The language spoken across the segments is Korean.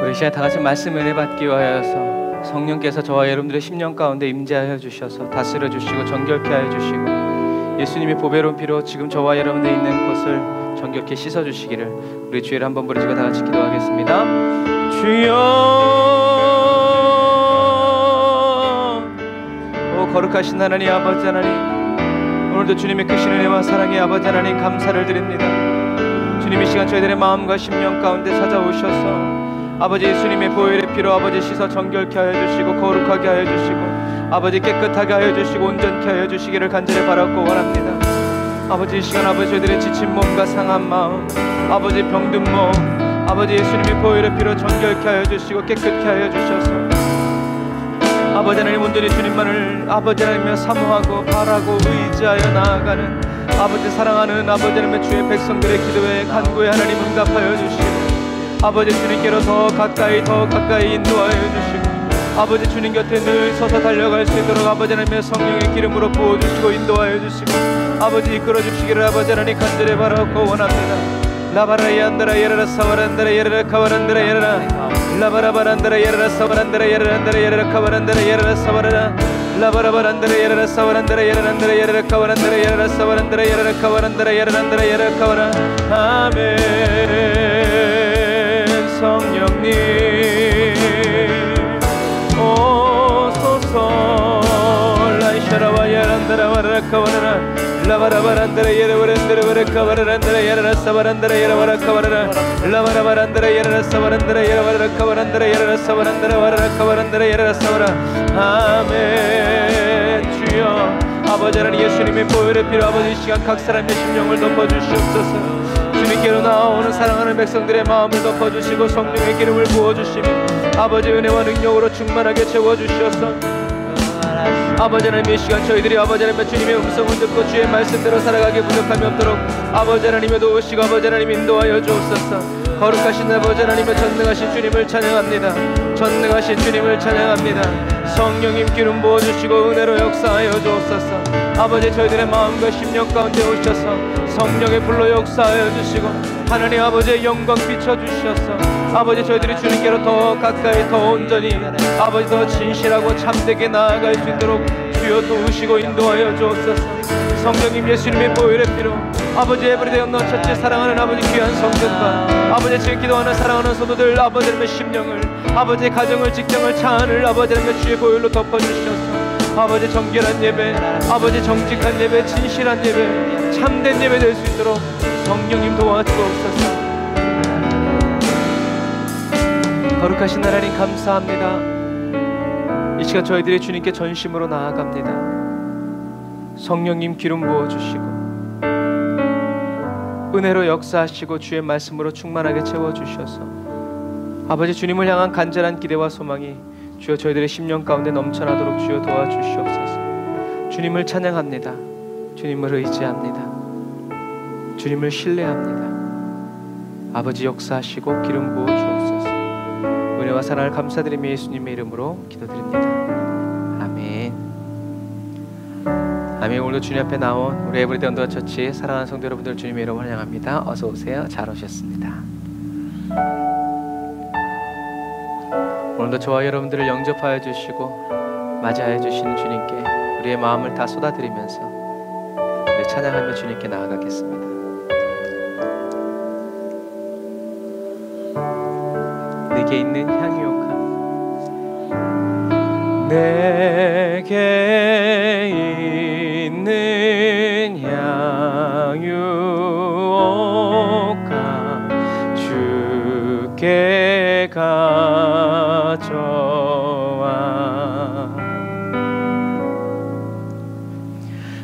우리 시간 다 같이 말씀 은혜 받기 위하여서 성령께서 저와 여러분들의 심령 가운데 임재하여 주셔서 다스려 주시고 정결케 하여 주시고 예수님의 보배로운 피로 지금 저와 여러분들 있는 곳을 정결케 씻어 주시기를 우리 주의를 한번 부르시고 다 같이 기도하겠습니다. 주여, 오 거룩하신 하나님 아버지 하나님, 오늘도 주님의 크신 은혜와 사랑의 아버지 하나님 감사를 드립니다. 주님 이 시간 저희들의 마음과 심령 가운데 찾아오셔서 아버지 예수님의 보혈의 피로 아버지 씻어 정결케 하여 주시고 거룩하게 하여 주시고 아버지 깨끗하게 하여 주시고 온전케 하여 주시기를 간절히 바라고 원합니다. 아버지 이 시간 아버지 저희들의 지친 몸과 상한 마음, 아버지 병든 몸, 아버지 예수님의 보혈의 피로 정결케 하여 주시고 깨끗케 하여 주셔서 아버지 하나님 온전히 주님만을 아버지 하나님을 사모하고 바라고 의지하여 나아가는 아버지 사랑하는 아버지 하나님의 주의 백성들의 기도에 간구에 하나님 응답하여 주시고 아버지 주님께로 더 가까이 인도하여 주시고 아버지 주님 곁에 늘 서서 달려갈 수 있도록 아버지 하나님의 성령의 기름으로 부어주시고 인도하여 주시고 아버지 이끌어 주시기를 아버지 하나님 간절히 바라고 원합니다. 라바라이안드라 예라라 사바란드라 예라라 카바란드라 예라라 라바라바란드라 예라라 사바란드라 예라란드라 예라라 카바란드라 예라라 사바라라 라바라바란드라 예라라 사바란드라 예라란드라 예라라 카바란드라 예라라 사바란드라 예라라 카바란드라 예라란드라 예라라 카바라. 아멘. 성령님 오소서 라이샤라와 야란다라 와라카와라라 라바라바란다라 예라와란다라 와라카와라란다라 예라라 사바란다라 예라와라 카와라라 라바라바란다라 예라라 사바란다라 예라와라 카와란다라 예라라 사바란다라 와라라 카와란다라 예라라 사바라. 아멘. 주여 아버지 하나님 예수님의 보혈의 피로 아버지 이 시간 각 사람의 심령을 덮어주시옵소서. 주님께로 나오는 사랑하는 백성들의 마음을 덮어주시고 성령의 기름을 부어주시며 아버지 은혜와 능력으로 충만하게 채워주시옵소서. 아버지 하나님 이 시간 저희들이 아버지 하나님의 주님의 음성을 듣고 주의 말씀대로 살아가게 부족함이 없도록 아버지 하나님의 도우시고 아버지 하나님 인도하여 주옵소서. 거룩하신 아버지 하나님의 전능하신 주님을 찬양합니다. 전능하신 주님을 찬양합니다. 성령님 기름 부어주시고 은혜로 역사하여 주옵소서. 아버지 저희들의 마음과 심령 가운데 오셔서 성령의 불로 역사하여 주시고 하나님 아버지의 영광 비춰주셔서 아버지 저희들이 주님께로 더 가까이 더 온전히 아버지 더 진실하고 참되게 나아갈 수 있도록 주여 도우시고 인도하여 주옵소서. 성령님 예수님의 보혈의 피로 아버지 에브리데이 언더 처치 사랑하는 아버지 귀한 성도들과 아버지 지금 기도하는 사랑하는 성도들 아버지 하나님의 심령을 아버지 가정을 직장을 차안을 아버지 하나님의 주의 보혈로 덮어주셔서 아버지 정결한 예배 아버지 정직한 예배 진실한 예배 참된 예배 될 수 있도록 성령님 도와주옵소서. 거룩하신 하나님 감사합니다. 이 시간 저희들이 주님께 전심으로 나아갑니다. 성령님 기름 부어주시고 은혜로 역사하시고 주의 말씀으로 충만하게 채워주셔서 아버지 주님을 향한 간절한 기대와 소망이 주여 저희들의 심령 가운데 넘쳐나도록 주여 도와주시옵소서. 주님을 찬양합니다. 주님을 의지합니다. 주님을 신뢰합니다. 아버지 역사하시고 기름 부어 주옵소서. 은혜와 사랑을 감사드리며 예수님의 이름으로 기도드립니다. 아멘. 아멘. 오늘도 주님 앞에 나온 우리 에브리데이 언더 처치 사랑하는 성도 여러분들 주님의 이름으로 환영합니다. 어서 오세요. 잘 오셨습니다. 오늘도 저와 여러분들을 영접하여 주시고 맞이하여 주시는 주님께 우리의 마음을 다 쏟아드리면서 우리 찬양하며 주님께 나아가겠습니다. 내게 있는 향유옥함 내게 있는 향유옥함 주께 가져와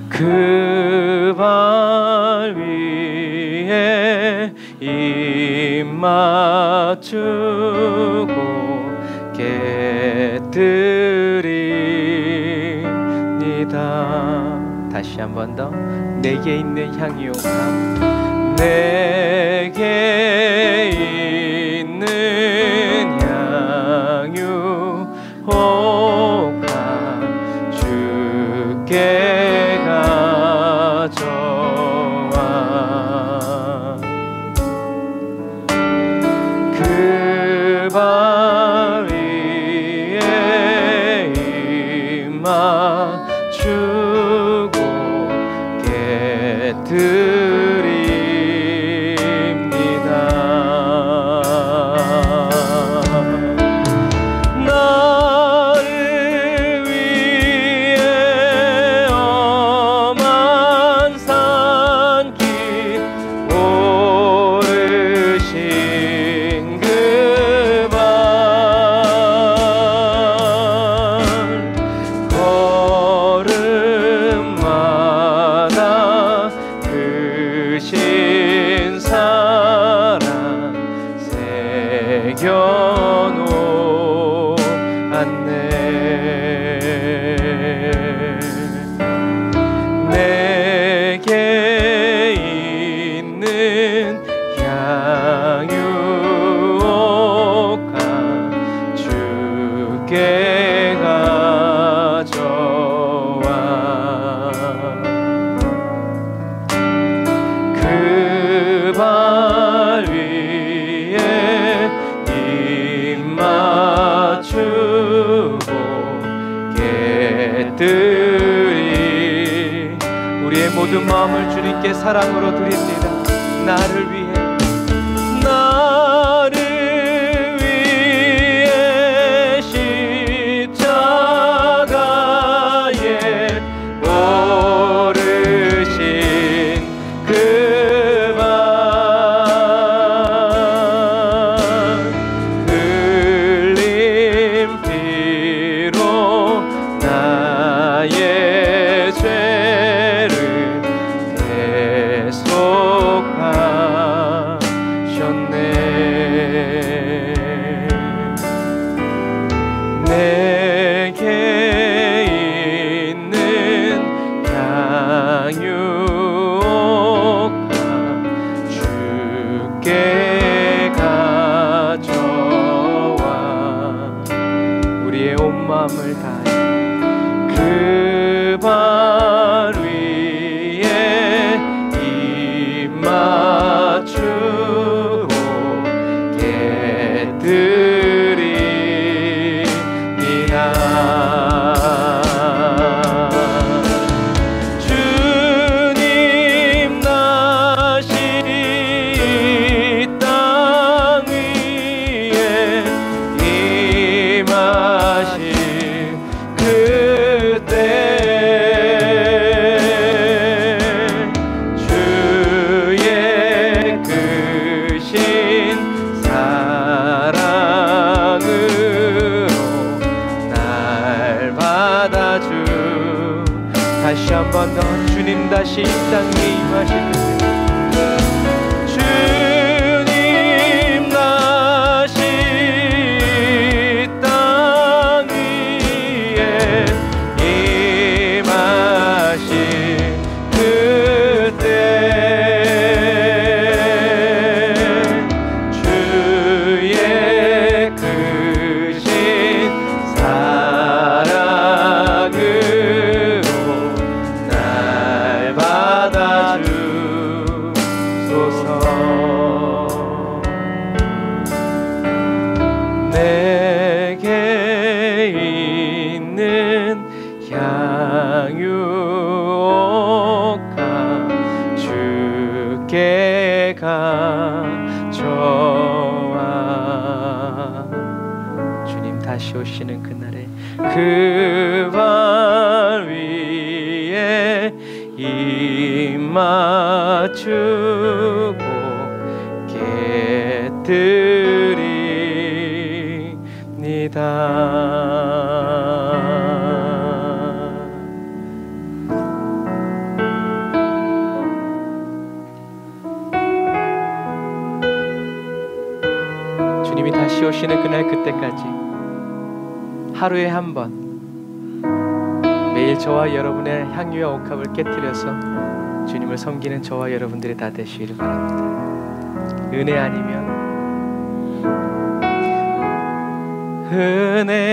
그 발 위에 입 맞추고 깨뜨리니다. 다시 한 번 더. 내게 있는 향유옥함 내게 있는 향유옥함 주께 가져와 맞추고 깨뜨립니다. 나를 위해 엄한 산길 오르신 그 발 걸음마다 그 신사랑 새겨놓았네. 내게 있는 향유옥과 주께 가져와 그 발 위에 입 맞추고 깨뜨리 우리의 모든 마음을 주님께 사랑으로 드립니다. 나를 위해 십자가에 오르신 그 발 흘린 피로 나의 죄를 대속하셨네. 내게 있는 향유옥과 주께 가져와 우리의 온 마음을 다해 그 발 위에 입 맞추고 깨뜨리니라. 주님 다시 이 땅 위에 임하신 그때 주의 크신 사랑으로 날 받아주. 다시 한 번 더 주님 다시 이 땅에 임하실 그때 주님 다시 이 땅 위에 임하신 그때 주의 크신 사랑으로 날 받아주소서. 내게 있는 향유옥과 주께 가져와 주님 다시 오시는 그날에 그 발 위에 입 맞추고 깨뜨립니다. 주님이 다시 오시는 그날 그때까지 하루에 한 번 매일 저와 여러분의 향유와 옥합을 깨뜨려서 주님을 섬기는 저와 여러분들이 다 되시기를 바랍니다. 은혜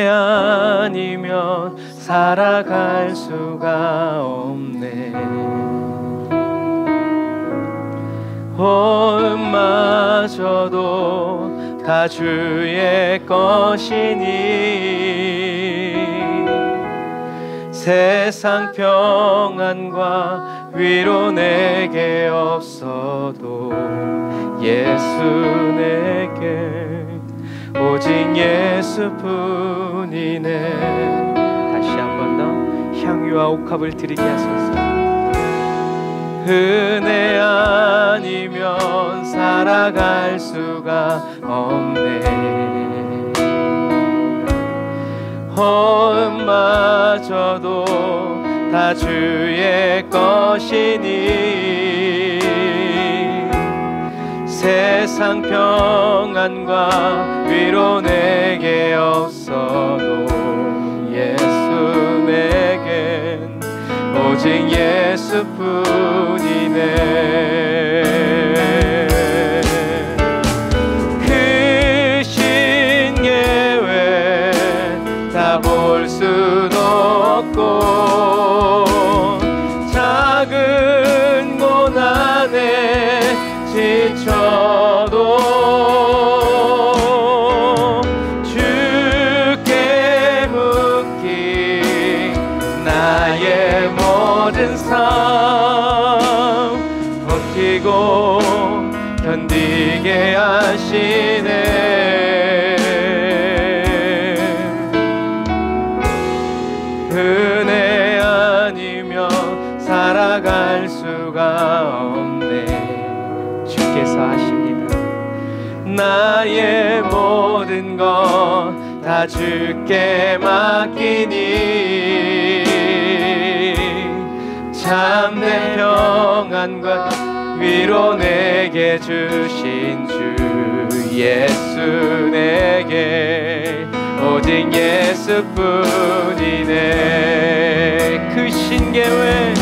아니면 살아갈 수가 없네. 호흡마저도 다 주의 것이니 세상 평안과 위로 내게 없어도 예수 내게 오직 예수뿐이네. 다시 한 번 더 향유와 옥합을 드리게 하소서. 은혜 아니면 살아갈 수가 없네. 허음마저도 다 주의 것이니 세상 평안과 위로 내게 없어도 예수 내겐 오직 예수뿐이네. 그 신예외 다 볼 수도 없고 작은 고난에 지쳐도 주께 묻기 나의 모든 삶 버티고 견디게 하시네. 은혜 아니면 살아갈 수가 없네. 주께서 하십니다. 나의 모든 것 다 주께 맡기니 참된 평안과 위로 내게 주신 주 예수 내게 오직 예수뿐이네. 그 신계외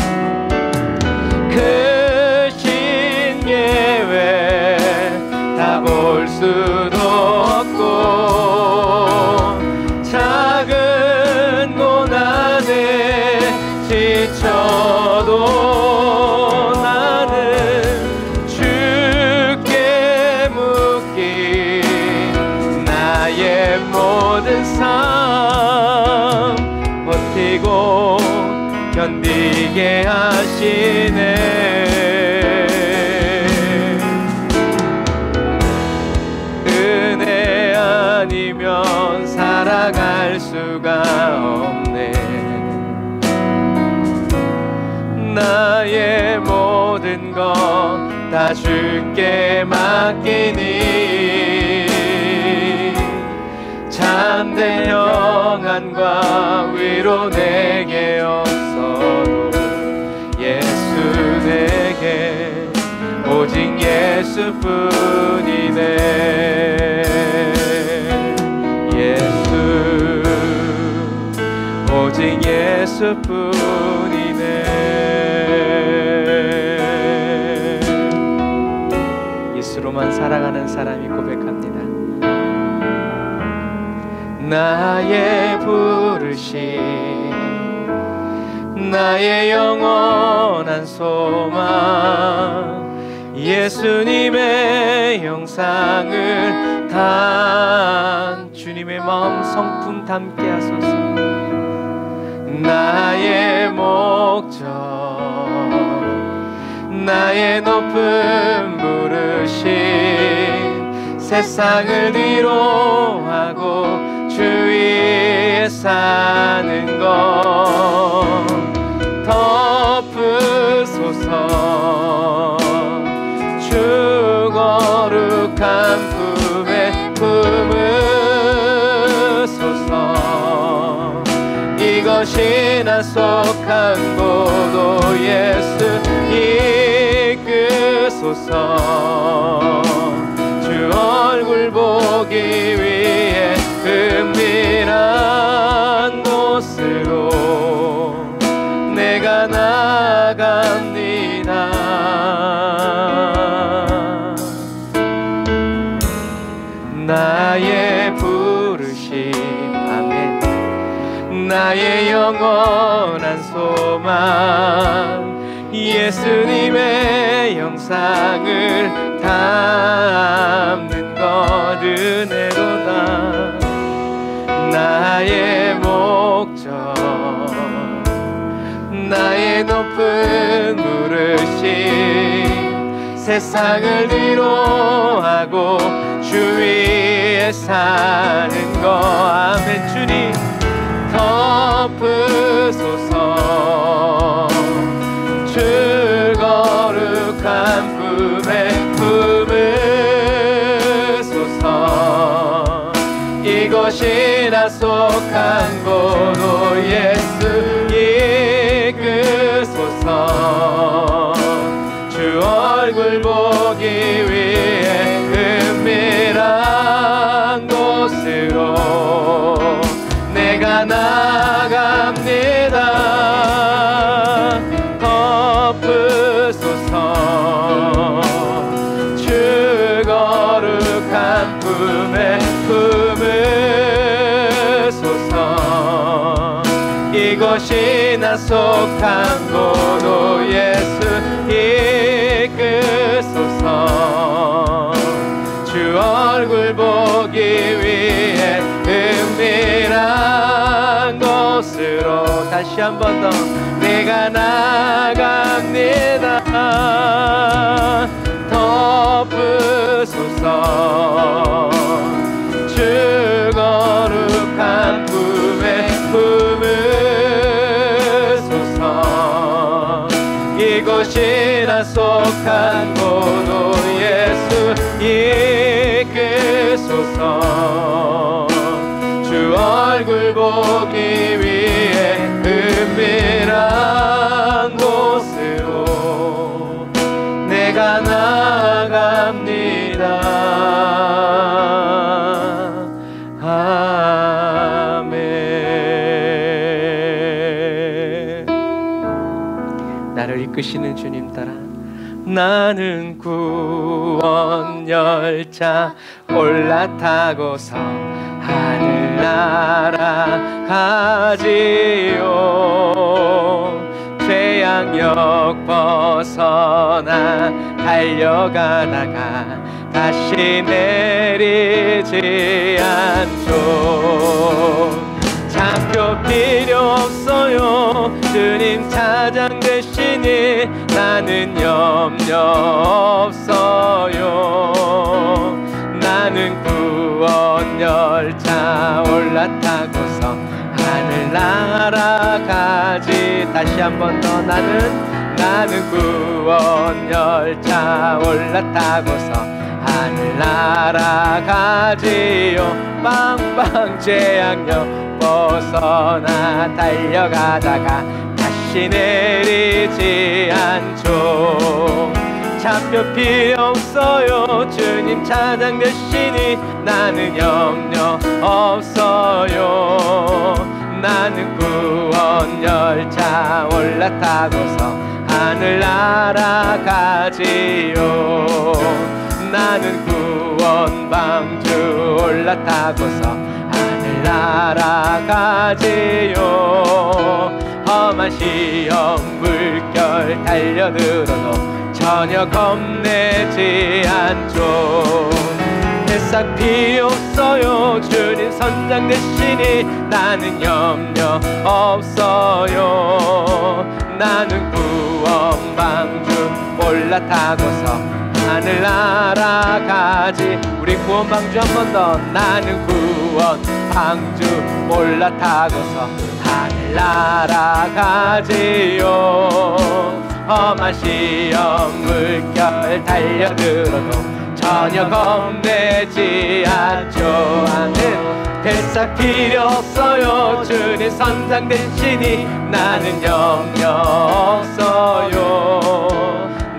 그 신계외 다 볼 수도 없고 작은 고난에 지쳐도 나는 주께 묻기 나의 모든 삶 버티고 견디게 하시네. 은혜 아니면 살아갈 수가 없네. 나의 모든 것 다 주께 맡기니 참된 평안과 위로 내게 없어도 예수 내게 오직 예수뿐이네. 예수 오직 예수뿐이네. 예수로만 살아가는 사람이 고백합니다. 나의 부르심 나의 영원한 소망 예수님의 형상을 단 주님의 마음 성품 담게 하소서. 나의 목적 나의 높은 부르심 세상을 위로하고 주 위에 사는 것 덮으소서. 주 거룩한 품에 품으소서. 이것이 나 속한 고도 예수 이끄소서. 주 얼굴 보기 위해 은밀한 곳으로 내가 나갑니다. 나의 부르심 아멘 나의 영원한 소망 예수님의 형상을 담는 것 은혜로다. 나의 목적 나의 높은 부르심 세상을 위로하고 주 위에 사는 것 아멘. 주님 덮으소서 주 거룩한 품에 품으소서 이것이 나 속한 곳 오 예수 이끄소서 주 얼굴 보기 위해 은밀한 곳으로 내가 나갑니다. 덮으소서 주 거룩한 품에 품으소서 이것이 나 속한 곳 오 예수 이끄소서 주 얼굴 보기 위해 은밀한 곳으로 다시 한 번 더 내가 나갑니다. 덮으소서 주 거룩한 품에 품으소서 이곳이 나 속한 곳 오 예수 이끄소서 주 얼굴 보기 위해 은밀한 곳으로 내가 나갑니다. 아멘. 나를 이끄시는 주님 따라 나는 구원 열차 올라타고서 하늘나라 가지요. 죄악역 벗어나 달려가다가 다시 내리지 않죠. 좌표 필요 없어요. 주님 차장 되시니 나는 염려 없어요. 나는 구원 열차 올라타고서 하늘나라 가지. 다시 한 번 더 나는 구원 열차 올라타고서 하늘나라 가지요. 빵빵 죄악역 벗어나 달려가다가 다시 내리지 않죠. 차표 필요 없어요. 주님 차장 되시니 나는 염려 없어요. 나는 구원 열차 올라타고서 하늘나라 가지요. 나는 구원 방주 올라타고서 하늘나라 가지요. 험한 시험 물결 달려들어도 전혀 겁내지 않죠. 뱃삭 필요 없어요. 주님 선장 되시니 나는 염려 없어요. 나는 구원 방주 올라타고서 하늘나라 가지. 우리 구원 방주 한 번 더. 나는 구원 방주 올라타고서 하늘나라 가지요. 험한 시험 물결 달려들어도 전혀 겁내지 않죠. 아멘. 뱃삭 필요 없어요. 주님 선장 되시니 나는 염려 없어요.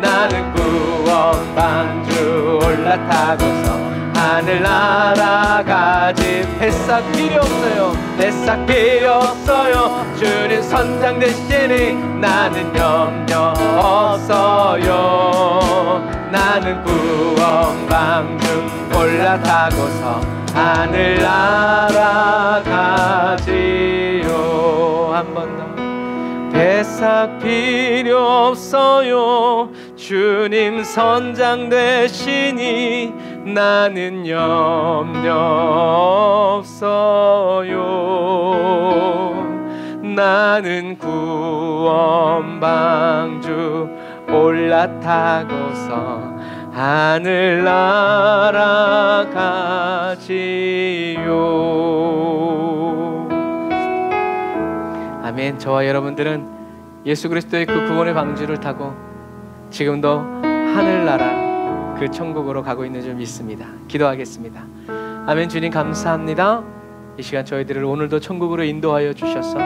나는 구원 방주 올라타고서 하늘나라 가지. 뱃삭 필요 없어요. 뱃삭 필요 없어요. 주님 선장 되시니 나는 염려 없어요. 나는 구원 방주 올라타고서 하늘나라 가지요. 한 번 더. 뱃삭 필요 없어요. 주님 선장 되시니 나는 염려 없어요. 나는 구원 방주 올라타고서 하늘 날아가지요. 아멘. 저와 여러분들은 예수 그리스도의 그 구원의 방주를 타고 지금도 하늘나라 그 천국으로 가고 있는 줄 믿습니다. 기도하겠습니다. 아멘. 주님 감사합니다. 이 시간 저희들을 오늘도 천국으로 인도하여 주셔서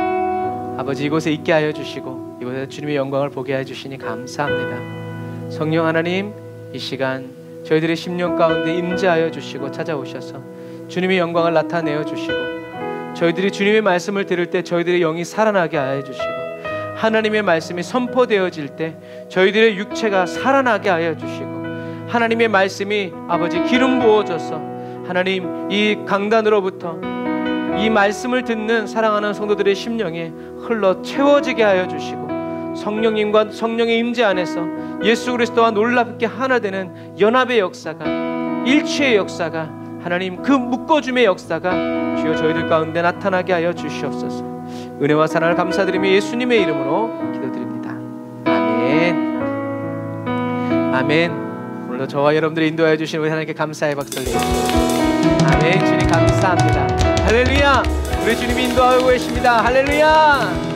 아버지 이곳에 있게 하여 주시고 이곳에 주님의 영광을 보게 하여 주시니 감사합니다. 성령 하나님, 이 시간 저희들의 심령 가운데 임재하여 주시고 찾아오셔서 주님의 영광을 나타내어 주시고 저희들이 주님의 말씀을 들을 때 저희들의 영이 살아나게 하여 주시고 하나님의 말씀이 선포되어질 때 저희들의 육체가 살아나게 하여 주시고 하나님의 말씀이 아버지 기름 부어져서 하나님 이 강단으로부터 이 말씀을 듣는 사랑하는 성도들의 심령에 흘러 채워지게 하여 주시고 성령님과 성령의 임재 안에서 예수 그리스도와 놀랍게 하나 되는 연합의 역사가 일치의 역사가 하나님 그 묶어줌의 역사가 주여 저희들 가운데 나타나게 하여 주시옵소서. 은혜와 사랑을 감사드리며 예수님의 이름으로 기도드립니다. 아멘. 아멘. 오늘도 저와 여러분들이 인도하여 주신 우리 하나님께 감사의 박수 올리겠습니다. 아멘. 주님 감사합니다. 할렐루야. 우리 주님이 인도하고 계십니다. 할렐루야.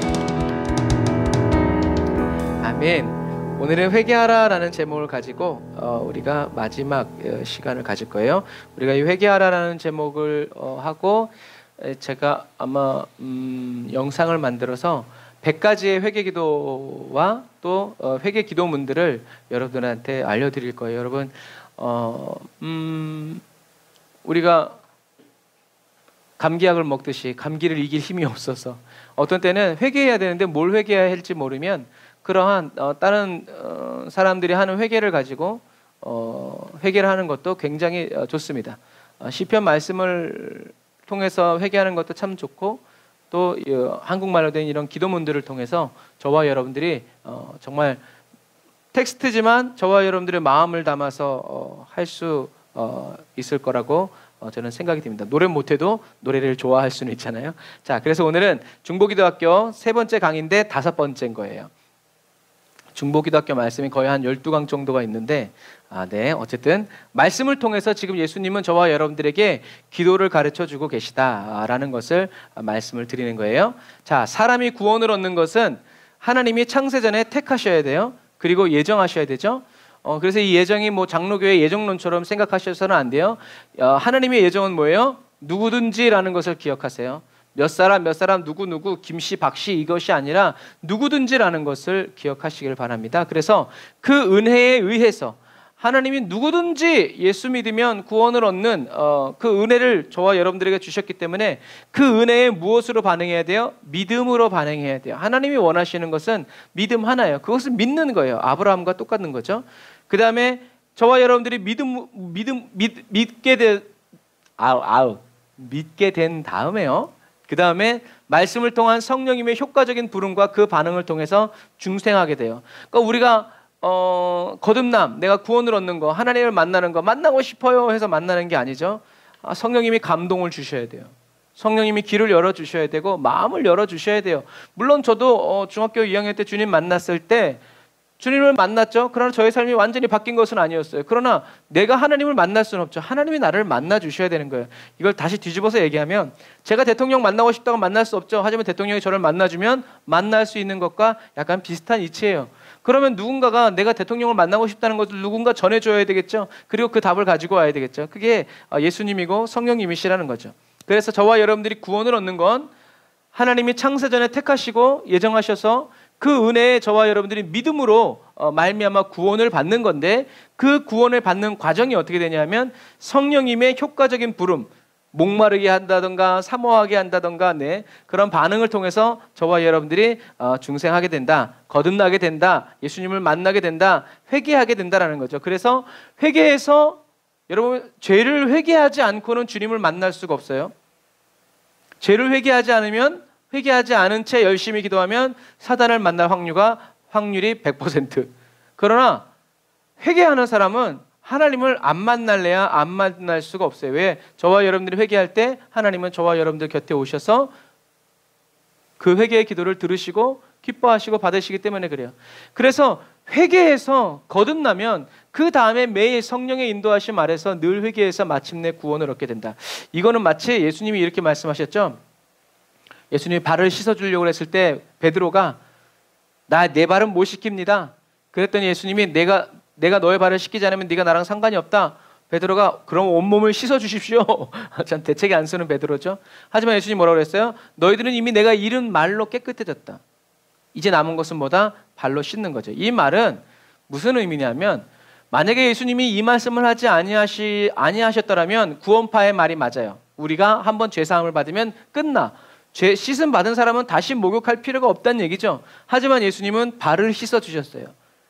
아멘. 오늘은 회개하라라는 제목을 가지고 우리가 마지막 시간을 가질 거예요. 우리가 이 회개하라라는 제목을 하고 제가 아마 영상을 만들어서 100가지의 회개 기도와 또 회개 기도문들을 여러분들한테 알려드릴 거예요. 여러분 우리가 감기약을 먹듯이 감기를 이길 힘이 없어서 어떤 때는 회개해야 되는데 뭘 회개해야 할지 모르면 그러한 다른 사람들이 하는 회개를 가지고 회개를 하는 것도 굉장히 좋습니다. 시편 말씀을 통해서 회개하는 것도 참 좋고 또 한국말로 된 이런 기도문들을 통해서 저와 여러분들이 정말 텍스트지만 저와 여러분들의 마음을 담아서 할 수 있을 거라고 저는 생각이 듭니다. 노래 못해도 노래를 좋아할 수는 있잖아요. 자, 그래서 오늘은 중보기도학교 3번째 강의인데 5번째인 거예요. 중보기도학교 말씀이 거의 한 12강 정도가 있는데 네, 어쨌든 말씀을 통해서 지금 예수님은 저와 여러분들에게 기도를 가르쳐주고 계시다라는 것을 말씀을 드리는 거예요. 자, 사람이 구원을 얻는 것은 하나님이 창세전에 택하셔야 돼요. 그리고 예정하셔야 되죠. 그래서 이 예정이 뭐 장로교의 예정론처럼 생각하셔서는 안 돼요. 하나님의 예정은 뭐예요? 누구든지라는 것을 기억하세요. 몇 사람 누구 김씨 박씨 이것이 아니라 누구든지라는 것을 기억하시길 바랍니다. 그래서 그 은혜에 의해서 하나님이 누구든지 예수 믿으면 구원을 얻는 그 은혜를 저와 여러분들에게 주셨기 때문에 그 은혜에 무엇으로 반응해야 돼요? 믿음으로 반응해야 돼요. 하나님이 원하시는 것은 믿음 하나예요. 그것은 믿는 거예요. 아브라함과 똑같은 거죠. 그 다음에 저와 여러분들이 믿게 된 다음에요. 그 다음에 말씀을 통한 성령님의 효과적인 부름과 그 반응을 통해서 중생하게 돼요. 그러니까 우리가 거듭남, 내가 구원을 얻는 거, 하나님을 만나는 거, 만나고 싶어요 해서 만나는 게 아니죠. 성령님이 감동을 주셔야 돼요. 성령님이 길을 열어주셔야 되고 마음을 열어주셔야 돼요. 물론 저도 중학교 2학년 때 주님 만났을 때 주님을 만났죠. 그러나 저의 삶이 완전히 바뀐 것은 아니었어요. 그러나 내가 하나님을 만날 수는 없죠. 하나님이 나를 만나 주셔야 되는 거예요. 이걸 다시 뒤집어서 얘기하면 제가 대통령 만나고 싶다고 만날 수 없죠. 하지만 대통령이 저를 만나주면 만날 수 있는 것과 약간 비슷한 이치예요. 그러면 누군가가 내가 대통령을 만나고 싶다는 것을 누군가 전해줘야 되겠죠. 그리고 그 답을 가지고 와야 되겠죠. 그게 예수님이고 성령님이시라는 거죠. 그래서 저와 여러분들이 구원을 얻는 건 하나님이 창세전에 택하시고 예정하셔서 그 은혜에 저와 여러분들이 믿음으로 말미암아 구원을 받는 건데 그 구원을 받는 과정이 어떻게 되냐면 성령님의 효과적인 부름, 목마르게 한다던가 사모하게 한다던가 그런 반응을 통해서 저와 여러분들이 중생하게 된다, 거듭나게 된다, 예수님을 만나게 된다, 회개하게 된다라는 거죠. 그래서 회개해서 여러분 죄를 회개하지 않고는 주님을 만날 수가 없어요. 죄를 회개하지 않은 채 열심히 기도하면 사단을 만날 확률이 100%. 그러나 회개하는 사람은 하나님을 안 만날래야 안 만날 수가 없어요. 왜? 저와 여러분들이 회개할 때 하나님은 저와 여러분들 곁에 오셔서 그 회개의 기도를 들으시고 기뻐하시고 받으시기 때문에 그래요. 그래서 회개해서 거듭나면 그 다음에 매일 성령의 인도하심 아래서 늘 회개해서 마침내 구원을 얻게 된다. 이거는 마치 예수님이 이렇게 말씀하셨죠. 예수님이 발을 씻어주려고 했을 때 베드로가 내 발은 못 씻깁니다. 그랬더니 예수님이 내가 너의 발을 씻기지 않으면 네가 나랑 상관이 없다. 베드로가 그럼 온몸을 씻어주십시오. 참 대책이 안 쓰는 베드로죠. 하지만 예수님이 뭐라고 그랬어요? 너희들은 이미 내가 이른 말로 깨끗해졌다. 이제 남은 것은 뭐다? 발로 씻는 거죠. 이 말은 무슨 의미냐면 만약에 예수님이 이 말씀을 하지 아니하셨더라면 구원파의 말이 맞아요. 우리가 한번 죄사함을 받으면 끝나. 죄 씻음 받은 사람은 다시 목욕할 필요가 없다는 얘기죠. 하지만 예수님은 발을 씻어주셨어요.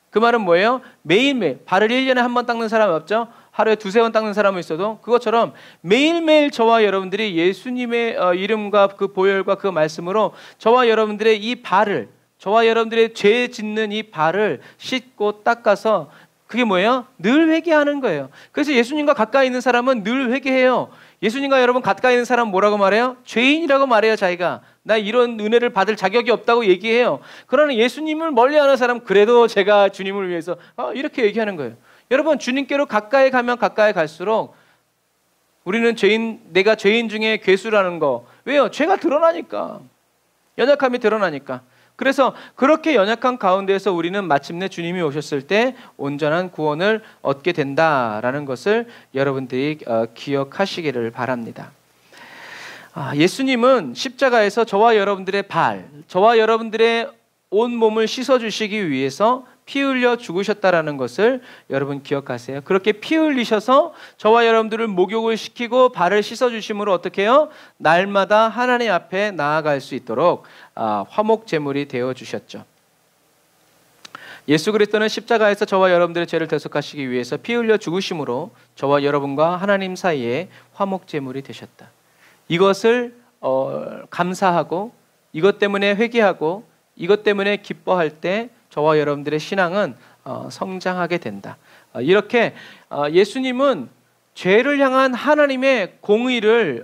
그 말은 뭐예요? 매일매일 발을 1년에 한 번 닦는 사람이 없죠. 하루에 2-3번 닦는 사람은 있어도 그것처럼 매일매일 저와 여러분들이 예수님의 이름과 그 보혈과 그 말씀으로 저와 여러분들의 이 발을, 저와 여러분들의 죄 짓는 이 발을 씻고 닦아서 그게 뭐예요? 늘 회개하는 거예요. 그래서 예수님과 가까이 있는 사람은 늘 회개해요. 예수님과 여러분 가까이 있는 사람은 뭐라고 말해요? 죄인이라고 말해요. 자기가 나 이런 은혜를 받을 자격이 없다고 얘기해요. 그러나 예수님을 멀리하는 사람은 그래도 제가 주님을 위해서 이렇게 얘기하는 거예요. 여러분 주님께로 가까이 가면 가까이 갈수록 우리는 내가 죄인 중에 괴수라는 거. 왜요? 죄가 드러나니까. 연약함이 드러나니까. 그래서 그렇게 연약한 가운데에서 우리는 마침내 주님이 오셨을 때 온전한 구원을 얻게 된다라는 것을 여러분들이 기억하시기를 바랍니다. 예수님은 십자가에서 저와 여러분들의 발, 저와 여러분들의 온 몸을 씻어주시기 위해서 피 흘려 죽으셨다라는 것을 여러분 기억하세요. 그렇게 피 흘리셔서 저와 여러분들을 목욕을 시키고 발을 씻어주심으로 어떻게 해요? 날마다 하나님 앞에 나아갈 수 있도록 화목 제물이 되어주셨죠. 예수 그리스도는 십자가에서 저와 여러분들의 죄를 대속하시기 위해서 피 흘려 죽으심으로 저와 여러분과 하나님 사이에 화목 제물이 되셨다. 이것을 감사하고 이것 때문에 회개하고 이것 때문에 기뻐할 때 저와 여러분들의 신앙은 성장하게 된다. 이렇게 예수님은 죄를 향한 하나님의 공의를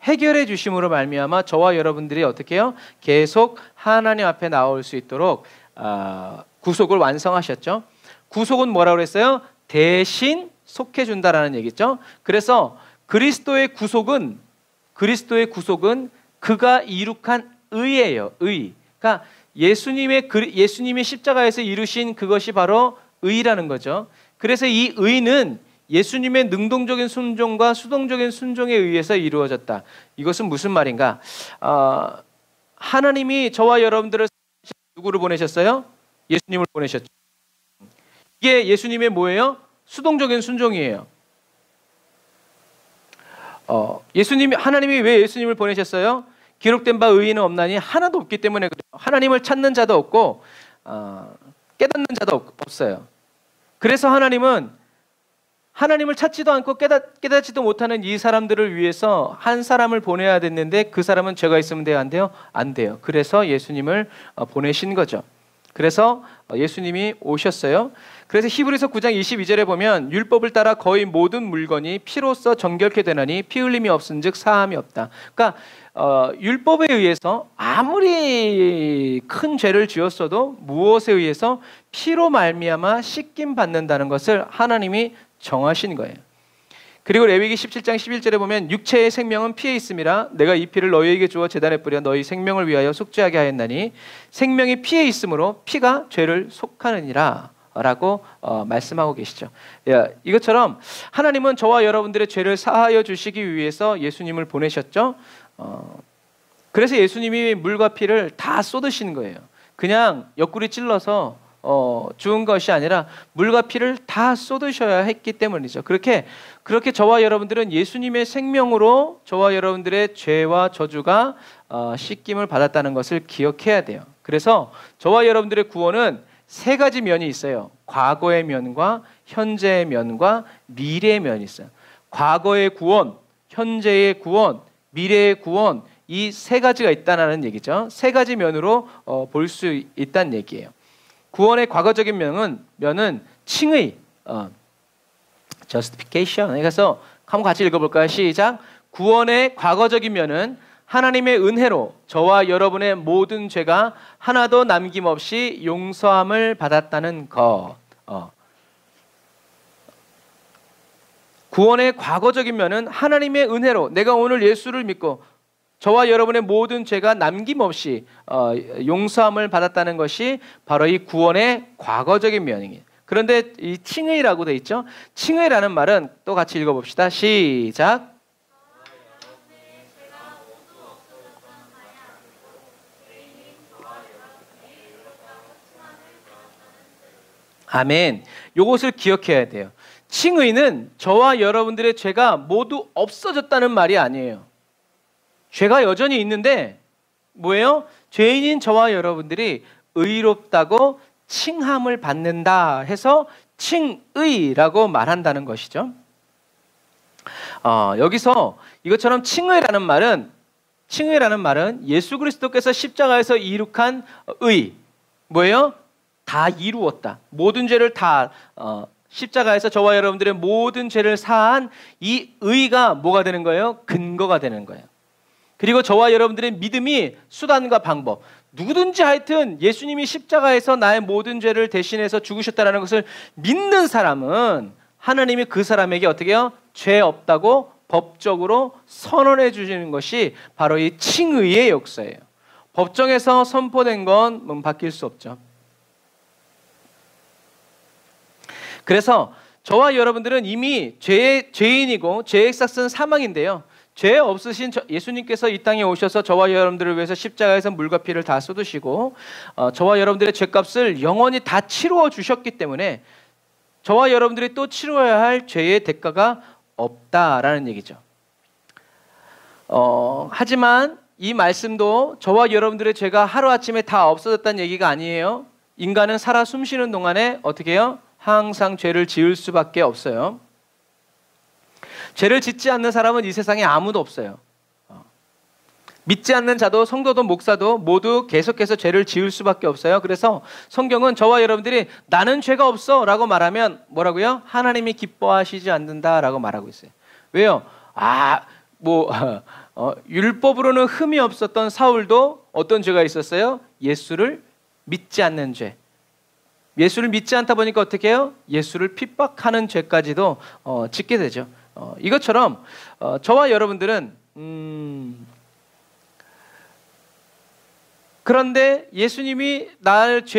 해결해 주심으로 말미암아 저와 여러분들이 어떻게 해요? 계속 하나님 앞에 나올 수 있도록 구속을 완성하셨죠. 구속은 뭐라고 그랬어요? 대신 속해준다라는 얘기죠. 그래서 그리스도의 구속은 그가 이룩한 의예요. 의. 그러니까 예수님이 십자가에서 이루신 그것이 바로 의라는 거죠. 그래서 이 의는 예수님의 능동적인 순종과 수동적인 순종에 의해서 이루어졌다. 이것은 무슨 말인가? 하나님이 저와 여러분들을 누구를 보내셨어요? 예수님을 보내셨죠. 이게 예수님의 뭐예요? 수동적인 순종이에요. 하나님이 왜 예수님을 보내셨어요? 기록된 바 의인은 없나니 하나도 없기 때문에 그래요. 하나님을 찾는 자도 없고 깨닫는 자도 없어요. 그래서 하나님은 하나님을 찾지도 않고 깨닫지도 못하는 이 사람들을 위해서 한 사람을 보내야 됐는데 그 사람은 죄가 있으면 돼요? 안 돼요? 안 돼요. 그래서 예수님을 보내신 거죠. 그래서 예수님이 오셨어요. 그래서 히브리서 9장 22절에 보면 율법을 따라 거의 모든 물건이 피로써 정결케 되나니 피 흘림이 없은즉 사함이 없다. 그러니까 율법에 의해서 아무리 큰 죄를 지었어도 무엇에 의해서 피로 말미암아 씻김 받는다는 것을 하나님이 정하신 거예요. 그리고 레위기 17장 11절에 보면 육체의 생명은 피에 있음이라 내가 이 피를 너희에게 주어 제단에 뿌려 너희 생명을 위하여 속죄하게 하였나니 생명이 피에 있으므로 피가 죄를 속하느니라 라고 말씀하고 계시죠. 이것처럼 하나님은 저와 여러분들의 죄를 사하여 주시기 위해서 예수님을 보내셨죠. 그래서 예수님이 물과 피를 다 쏟으신 거예요. 그냥 옆구리 찔러서 죽은 것이 아니라 물과 피를 다 쏟으셔야 했기 때문이죠. 그렇게 저와 여러분들은 예수님의 생명으로 저와 여러분들의 죄와 저주가 씻김을 받았다는 것을 기억해야 돼요. 그래서 저와 여러분들의 구원은 세 가지 면이 있어요. 과거의 면과 현재의 면과 미래의 면이 있어요. 과거의 구원, 현재의 구원, 미래의 구원, 이 세 가지가 있다는 얘기죠. 세 가지 면으로 볼 수 있다는 얘기예요. 구원의 과거적인 면은 칭의, justification. 그래서 한번 같이 읽어볼까요? 시작. 구원의 과거적인 면은 하나님의 은혜로 저와 여러분의 모든 죄가 하나도 남김없이 용서함을 받았다는 것. 구원의 과거적인 면은 하나님의 은혜로 내가 오늘 예수를 믿고 저와 여러분의 모든 죄가 남김없이 용서함을 받았다는 것이 바로 이 구원의 과거적인 면이에요. 그런데 이 칭의라고 돼 있죠. 칭의라는 말은 또 같이 읽어봅시다. 시작. 아멘. 요것을 기억해야 돼요. 칭의는 저와 여러분들의 죄가 모두 없어졌다는 말이 아니에요. 죄가 여전히 있는데 뭐예요? 죄인인 저와 여러분들이 의롭다고 칭함을 받는다 해서 칭의라고 말한다는 것이죠. 여기서 이것처럼 칭의라는 말은 예수 그리스도께서 십자가에서 이룩한 의, 뭐예요? 다 이루었다. 모든 죄를 다 십자가에서 저와 여러분들의 모든 죄를 사한 이 의가 뭐가 되는 거예요? 근거가 되는 거예요. 그리고 저와 여러분들의 믿음이 수단과 방법, 누구든지 하여튼 예수님이 십자가에서 나의 모든 죄를 대신해서 죽으셨다는 것을 믿는 사람은 하나님이 그 사람에게 어떻게 해요? 죄 없다고 법적으로 선언해 주시는 것이 바로 이 칭의의 역사예요. 법정에서 선포된 건 바뀔 수 없죠. 그래서 저와 여러분들은 이미 죄인이고 죄의 삭은 사망인데요. 죄 없으신 예수님께서 이 땅에 오셔서 저와 여러분들을 위해서 십자가에서 물과 피를 다 쏟으시고 저와 여러분들의 죄값을 영원히 다 치루어 주셨기 때문에 저와 여러분들이 또 치루어야 할 죄의 대가가 없다라는 얘기죠. 하지만 이 말씀도 저와 여러분들의 죄가 하루아침에 다 없어졌다는 얘기가 아니에요. 인간은 살아 숨쉬는 동안에 어떻게 해요? 항상 죄를 지을 수밖에 없어요. 죄를 짓지 않는 사람은 이 세상에 아무도 없어요. 믿지 않는 자도 성도도 목사도 모두 계속해서 죄를 지을 수밖에 없어요. 그래서 성경은 저와 여러분들이 나는 죄가 없어 라고 말하면 뭐라고요? 하나님이 기뻐하시지 않는다라고 말하고 있어요. 왜요? 율법으로는 흠이 없었던 사울도 어떤 죄가 있었어요? 예수를 믿지 않는 죄. 예수를 믿지 않다 보니까 어떻게 해요? 예수를 핍박하는 죄까지도 짓게 되죠. 이것처럼 저와 여러분들은 그런데 예수님이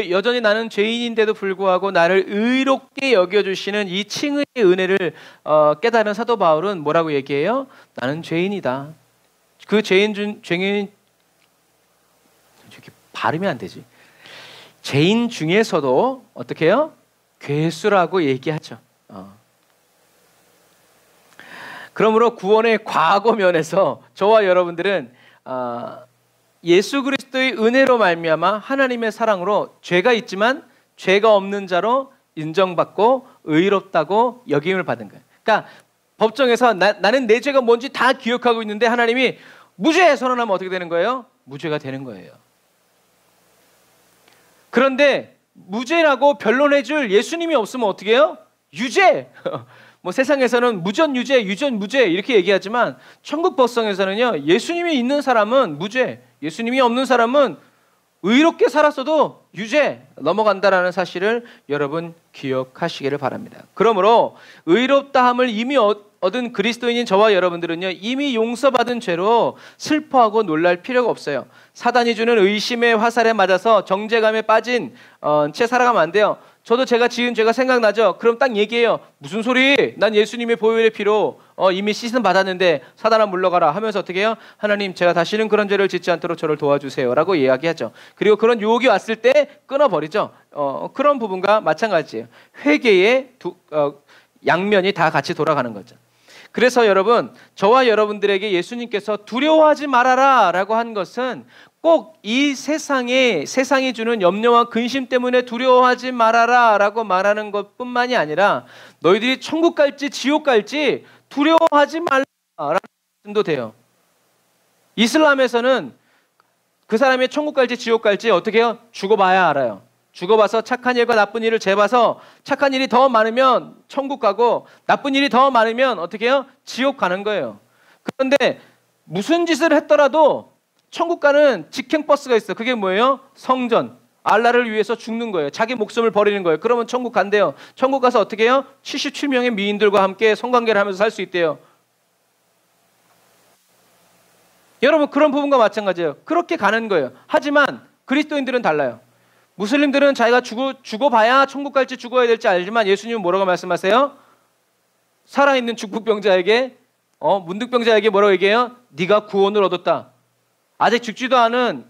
여전히 나는 죄인인데도 불구하고 나를 의롭게 여겨주시는 이 칭의의 은혜를 깨달은 사도 바울은 뭐라고 얘기해요? 나는 죄인이다. 그 죄인 저기 발음이 안 되지. 죄인 중에서도 어떻게 해요? 괴수라고 얘기하죠. 그러므로 구원의 과거 면에서 저와 여러분들은 예수 그리스도의 은혜로 말미암아 하나님의 사랑으로 죄가 있지만 죄가 없는 자로 인정받고 의롭다고 여김을 받은 거예요. 그러니까 법정에서 나는 내 죄가 뭔지 다 기억하고 있는데 하나님이 무죄 선언하면 어떻게 되는 거예요? 무죄가 되는 거예요. 그런데 무죄라고 변론해줄 예수님이 없으면 어떻게 해요? 유죄! 뭐 세상에서는 무전 유죄, 유전 무죄 이렇게 얘기하지만 천국 법성에서는요, 예수님이 있는 사람은 무죄, 예수님이 없는 사람은 의롭게 살았어도 유죄 넘어간다라는 사실을 여러분 기억하시기를 바랍니다. 그러므로 의롭다함을 이미 얻은 그리스도인인 저와 여러분들은요, 이미 용서받은 죄로 슬퍼하고 놀랄 필요가 없어요. 사단이 주는 의심의 화살에 맞아서 정죄감에 빠진 채 살아가면 안 돼요. 저도 제가 지은 죄가 생각나죠? 그럼 딱 얘기해요. 무슨 소리? 난 예수님의 보혈의 피로 이미 씻음 받았는데 사단아 물러가라 하면서 어떻게 해요? 하나님, 제가 다시는 그런 죄를 짓지 않도록 저를 도와주세요 라고 이야기하죠. 그리고 그런 유혹이 왔을 때 끊어버리죠. 그런 부분과 마찬가지예요. 회개의 양면이 다 같이 돌아가는 거죠. 그래서 여러분, 저와 여러분들에게 예수님께서 두려워하지 말아라 라고 한 것은 꼭 이 세상이 주는 염려와 근심 때문에 두려워하지 말아라 라고 말하는 것뿐만이 아니라 너희들이 천국 갈지 지옥 갈지 두려워하지 말라라는 말씀도 돼요. 이슬람에서는 그 사람이 천국 갈지 지옥 갈지 어떻게 해요? 죽어봐야 알아요. 죽어봐서 착한 일과 나쁜 일을 재봐서 착한 일이 더 많으면 천국 가고 나쁜 일이 더 많으면 어떻게 해요? 지옥 가는 거예요. 그런데 무슨 짓을 했더라도 천국 가는 직행버스가 있어. 그게 뭐예요? 성전. 알라를 위해서 죽는 거예요. 자기 목숨을 버리는 거예요. 그러면 천국 간대요. 천국 가서 어떻게 해요? 77명의 미인들과 함께 성관계를 하면서 살 수 있대요. 여러분, 그런 부분과 마찬가지예요. 그렇게 가는 거예요. 하지만 그리스도인들은 달라요. 무슬림들은 자기가 죽어봐야 천국 갈지 죽어야 될지 알지만 예수님은 뭐라고 말씀하세요? 살아있는 중풍병자에게 문득병자에게 뭐라고 얘기해요? 네가 구원을 얻었다. 아직 죽지도 않은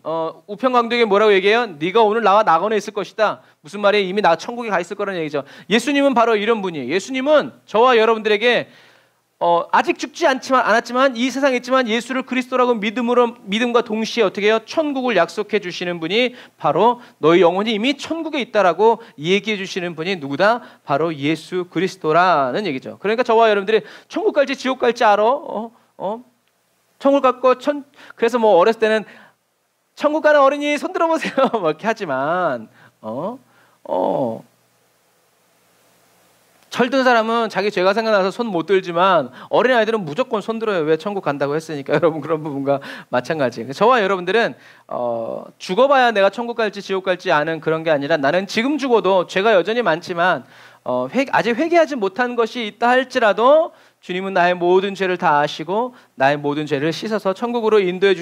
우편강도에게 뭐라고 얘기해요? 네가 오늘 나와 낙원에 있을 것이다. 무슨 말이에요? 이미 나 천국에 가 있을 거라는 얘기죠. 예수님은 바로 이런 분이에요. 예수님은 저와 여러분들에게 아직 죽지 않았지만 이 세상에 있지만 예수를 그리스도라고 믿음과 동시에 어떻게 해요? 천국을 약속해 주시는 분이 바로 너희 영혼이 이미 천국에 있다라고 얘기해 주시는 분이 누구다? 바로 예수 그리스도라는 얘기죠. 그러니까 저와 여러분들이 천국 갈지 지옥 갈지 알아? 천국 갔고 그래서 뭐 어렸을 때는 천국 가는 어린이 손 들어보세요 뭐 이렇게 하지만 철든 사람은 자기 죄가 생각나서 손 못 들지만 어린아이들은 무조건 손 들어요. 왜? 천국 간다고 했으니까. 여러분, 그런 부분과 마찬가지. 저와 여러분들은 죽어봐야 내가 천국 갈지 지옥 갈지 아는 그런 게 아니라 나는 지금 죽어도 죄가 여전히 많지만 아직 회개하지 못한 것이 있다 할지라도 주님은 나의 모든 죄를 다 아시고 나의 모든 죄를 씻어서 천국으로 인도해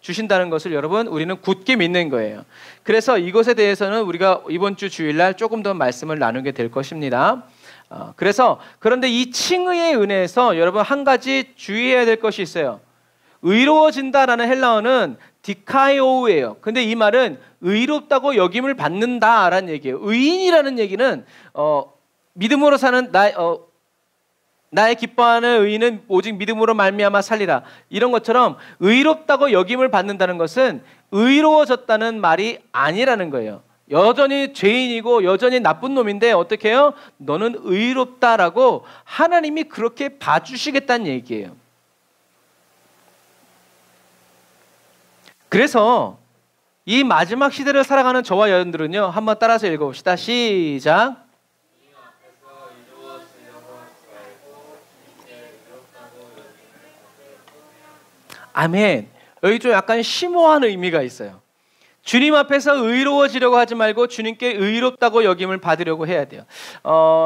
주신다는 것을 여러분 우리는 굳게 믿는 거예요. 그래서 이것에 대해서는 우리가 이번 주 주일날 조금 더 말씀을 나누게 될 것입니다. 그런데 이 칭의의 은혜에서 여러분 한 가지 주의해야 될 것이 있어요. 의로워진다라는 헬라어는 디카이오우예요. 근데 이 말은 의롭다고 여김을 받는다라는 얘기예요. 의인이라는 얘기는 믿음으로 사는 나의 기뻐하는 의인은 오직 믿음으로 말미암아 살리라. 이런 것처럼 의롭다고 여김을 받는다는 것은 의로워졌다는 말이 아니라는 거예요. 여전히 죄인이고 여전히 나쁜 놈인데 어떻게 해요? 너는 의롭다라고 하나님이 그렇게 봐주시겠다는 얘기예요. 그래서 이 마지막 시대를 살아가는 저와 여러분들은요, 한번 따라서 읽어봅시다. 시작. 아멘. 여기 좀 약간 심오한 의미가 있어요. 주님 앞에서 의로워지려고 하지 말고 주님께 의롭다고 여김을 받으려고 해야 돼요.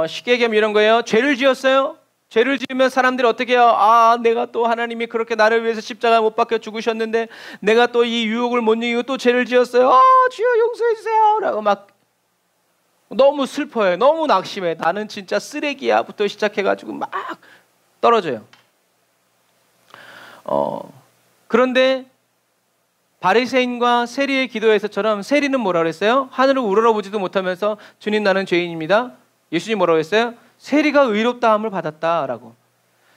쉽게 얘기하면 이런 거예요. 죄를 지었어요. 죄를 지으면 사람들이 어떻게 해요? 내가 또 하나님이 그렇게 나를 위해서 십자가 못 박혀 죽으셨는데 내가 또 이 유혹을 못 이기고 또 죄를 지었어요. 주여 용서해 주세요 라고 막 너무 슬퍼요. 너무 낙심해. 나는 진짜 쓰레기야 부터 시작해가지고 막 떨어져요. 그런데 바리새인과 세리의 기도에서처럼 세리는 뭐라고 그랬어요? 하늘을 우러러보지도 못하면서 주님 나는 죄인입니다. 예수님 뭐라고 했어요? 세리가 의롭다함을 받았다라고.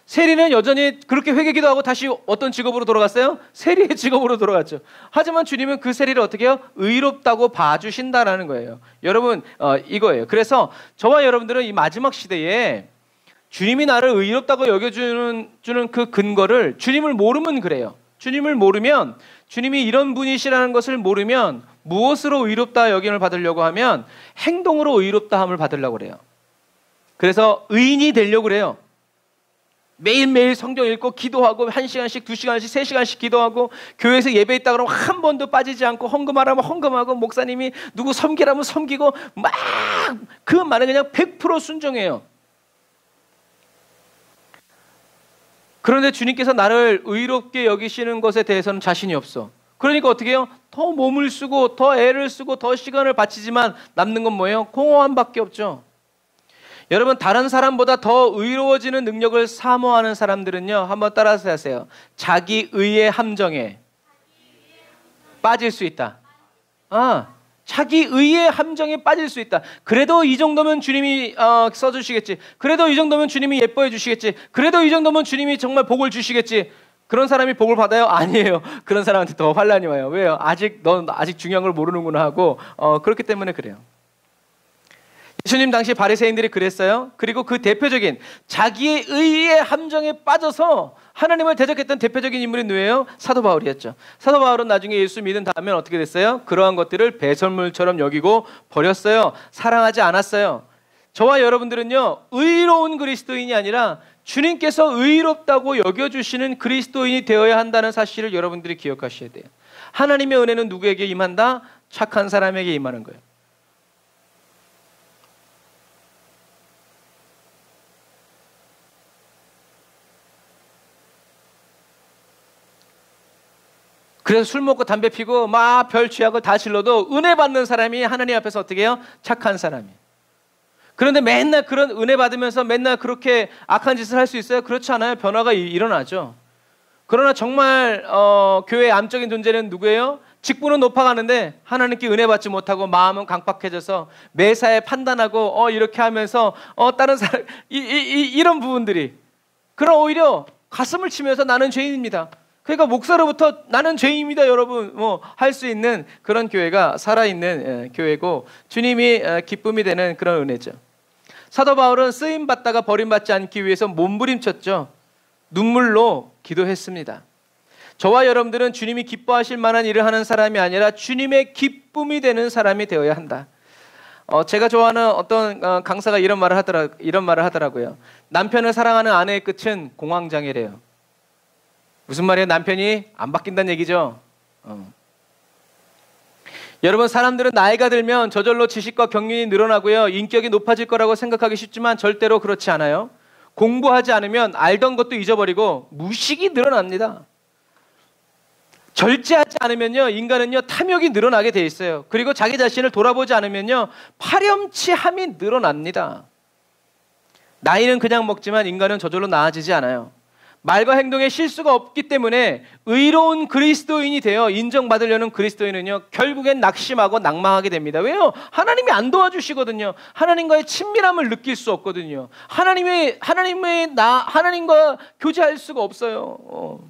세리는 여전히 그렇게 회개기도 하고 다시 어떤 직업으로 돌아갔어요? 세리의 직업으로 돌아갔죠. 하지만 주님은 그 세리를 어떻게 해요? 의롭다고 봐주신다라는 거예요. 여러분 이거예요. 그래서 저와 여러분들은 이 마지막 시대에 주님이 나를 의롭다고 여겨주는 그 근거를 주님을 모르면 그래요. 주님을 모르면 주님이 이런 분이시라는 것을 모르면 무엇으로 의롭다 여김을 받으려고 하면 행동으로 의롭다함을 받으려고 그래요. 그래서 의인이 되려고 그래요. 매일매일 성경 읽고 기도하고 1시간씩 2시간씩 3시간씩 기도하고 교회에서 예배 있다 그러면 한 번도 빠지지 않고 헌금하라면 헌금하고 목사님이 누구 섬기라면 섬기고 막 그 말은 그냥 100% 순종해요. 그런데 주님께서 나를 의롭게 여기시는 것에 대해서는 자신이 없어. 그러니까 어떻게 해요? 더 몸을 쓰고 더 애를 쓰고 더 시간을 바치지만 남는 건 뭐예요? 공허함밖에 없죠. 여러분 다른 사람보다 더 의로워지는 능력을 사모하는 사람들은요, 한번 따라서 하세요. 자기 의의 함정에 빠질 수 있다. 자기 의의 함정에 빠질 수 있다. 그래도 이 정도면 주님이 써주시겠지. 그래도 이 정도면 주님이 예뻐해 주시겠지. 그래도 이 정도면 주님이 정말 복을 주시겠지. 그런 사람이 복을 받아요? 아니에요. 그런 사람한테 더 환난이 와요. 왜요? 넌 아직 중요한 걸 모르는구나 하고 그렇기 때문에 그래요. 예수님 당시 바리새인들이 그랬어요. 그리고 그 대표적인 자기의 의의 함정에 빠져서 하나님을 대적했던 대표적인 인물이 누구예요? 사도 바울이었죠. 사도 바울은 나중에 예수 믿은 다음에 어떻게 됐어요? 그러한 것들을 배설물처럼 여기고 버렸어요. 사랑하지 않았어요. 저와 여러분들은요, 의로운 그리스도인이 아니라 주님께서 의롭다고 여겨주시는 그리스도인이 되어야 한다는 사실을 여러분들이 기억하셔야 돼요. 하나님의 은혜는 누구에게 임한다? 착한 사람에게 임하는 거예요. 그래서 술 먹고 담배 피고 막 별 죄악을 다 질러도 은혜 받는 사람이 하나님 앞에서 어떻게 해요? 착한 사람이에요. 그런데 맨날 그런 은혜 받으면서 맨날 그렇게 악한 짓을 할 수 있어요? 그렇지 않아요. 변화가 일어나죠. 그러나 정말 교회의 암적인 존재는 누구예요? 직분은 높아가는데 하나님께 은혜 받지 못하고 마음은 강팍해져서 매사에 판단하고 이렇게 하면서 다른 사람 이런 부분들이, 그럼 오히려 가슴을 치면서 나는 죄인입니다. 그러니까 목사로부터 나는 죄인입니다 여러분 할 수 있는 그런 교회가 살아있는 교회고 주님이 기쁨이 되는 그런 은혜죠. 사도 바울은 쓰임받다가 버림받지 않기 위해서 몸부림쳤죠. 눈물로 기도했습니다. 저와 여러분들은 주님이 기뻐하실 만한 일을 하는 사람이 아니라 주님의 기쁨이 되는 사람이 되어야 한다. 제가 좋아하는 어떤 강사가 이런 말을 하더라고요. 남편을 사랑하는 아내의 끝은 공황장애래요. 무슨 말이에요? 남편이 안 바뀐다는 얘기죠. 여러분, 사람들은 나이가 들면 저절로 지식과 경륜이 늘어나고요, 인격이 높아질 거라고 생각하기 쉽지만 절대로 그렇지 않아요. 공부하지 않으면 알던 것도 잊어버리고 무식이 늘어납니다. 절제하지 않으면요, 인간은요 탐욕이 늘어나게 돼 있어요. 그리고 자기 자신을 돌아보지 않으면요 파렴치함이 늘어납니다. 나이는 그냥 먹지만 인간은 저절로 나아지지 않아요. 말과 행동에 실수가 없기 때문에 의로운 그리스도인이 되어 인정받으려는 그리스도인은요 결국엔 낙심하고 낭망하게 됩니다. 왜요? 하나님이 안 도와주시거든요. 하나님과의 친밀함을 느낄 수 없거든요. 하나님과 교제할 수가 없어요.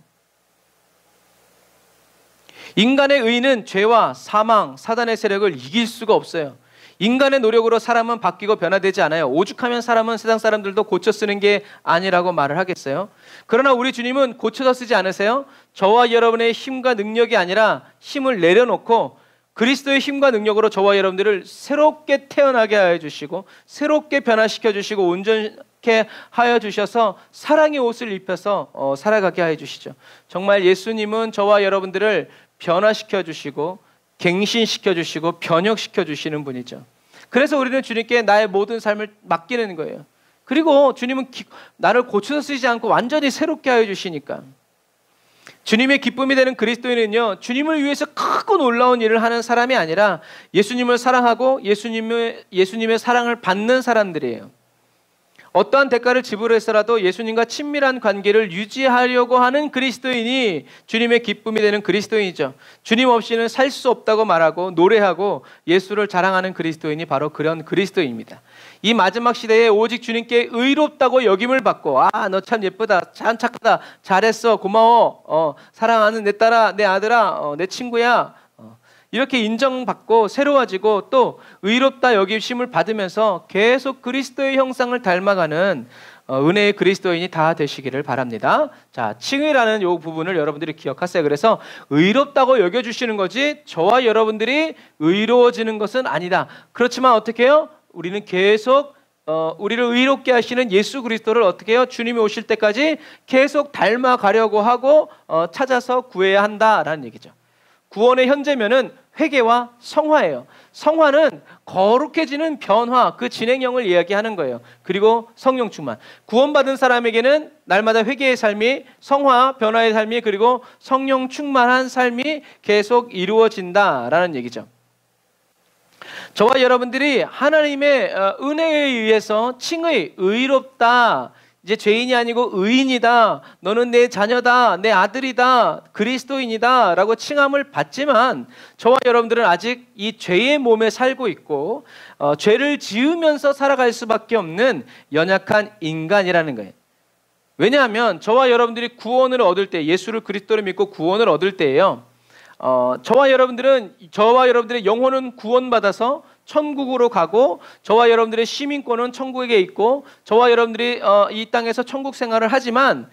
인간의 의는 죄와 사망, 사단의 세력을 이길 수가 없어요. 인간의 노력으로 사람은 바뀌고 변화되지 않아요. 오죽하면 사람은 세상 사람들도 고쳐 쓰는 게 아니라고 말을 하겠어요. 그러나 우리 주님은 고쳐서 쓰지 않으세요. 저와 여러분의 힘과 능력이 아니라 힘을 내려놓고 그리스도의 힘과 능력으로 저와 여러분들을 새롭게 태어나게 하여 주시고 새롭게 변화시켜 주시고 온전케 하여 주셔서 사랑의 옷을 입혀서 살아가게 하여 주시죠. 정말 예수님은 저와 여러분들을 변화시켜 주시고 갱신시켜 주시고 변혁시켜 주시는 분이죠. 그래서 우리는 주님께 나의 모든 삶을 맡기는 거예요. 그리고 주님은 나를 고쳐서 쓰지 않고 완전히 새롭게 하여 주시니까. 주님의 기쁨이 되는 그리스도인은요 주님을 위해서 크고 놀라운 일을 하는 사람이 아니라 예수님을 사랑하고 예수님의 사랑을 받는 사람들이에요. 어떠한 대가를 지불해서라도 예수님과 친밀한 관계를 유지하려고 하는 그리스도인이 주님의 기쁨이 되는 그리스도인이죠. 주님 없이는 살 수 없다고 말하고 노래하고 예수를 자랑하는 그리스도인이 바로 그런 그리스도인입니다. 이 마지막 시대에 오직 주님께 의롭다고 여김을 받고 너 참 예쁘다, 참 착하다, 잘했어, 고마워, 사랑하는 내 딸아, 내 아들아, 내 친구야, 이렇게 인정받고 새로워지고 또 의롭다 여기심을 받으면서 계속 그리스도의 형상을 닮아가는 은혜의 그리스도인이 다 되시기를 바랍니다. 자, 칭의라는 이 부분을 여러분들이 기억하세요. 그래서 의롭다고 여겨주시는 거지 저와 여러분들이 의로워지는 것은 아니다. 그렇지만 어떻게 해요? 우리는 계속 우리를 의롭게 하시는 예수 그리스도를 어떻게 해요? 주님이 오실 때까지 계속 닮아가려고 하고 찾아서 구해야 한다라는 얘기죠. 구원의 현재면은 회개와 성화예요. 성화는 거룩해지는 변화, 그 진행형을 이야기하는 거예요. 그리고 성령 충만. 구원받은 사람에게는 날마다 회개의 삶이, 성화, 변화의 삶이, 그리고 성령 충만한 삶이 계속 이루어진다라는 얘기죠. 저와 여러분들이 하나님의 은혜에 의해서 칭의, 의롭다, 이제 죄인이 아니고 의인이다, 너는 내 자녀다, 내 아들이다, 그리스도인이다 라고 칭함을 받지만 저와 여러분들은 아직 이 죄의 몸에 살고 있고 죄를 지으면서 살아갈 수밖에 없는 연약한 인간이라는 거예요. 왜냐하면 저와 여러분들이 구원을 얻을 때, 예수를 그리스도로 믿고 구원을 얻을 때예요, 저와 여러분들의 영혼은 구원받아서 천국으로 가고 저와 여러분들의 시민권은 천국에 있고 저와 여러분들이 이 땅에서 천국 생활을 하지만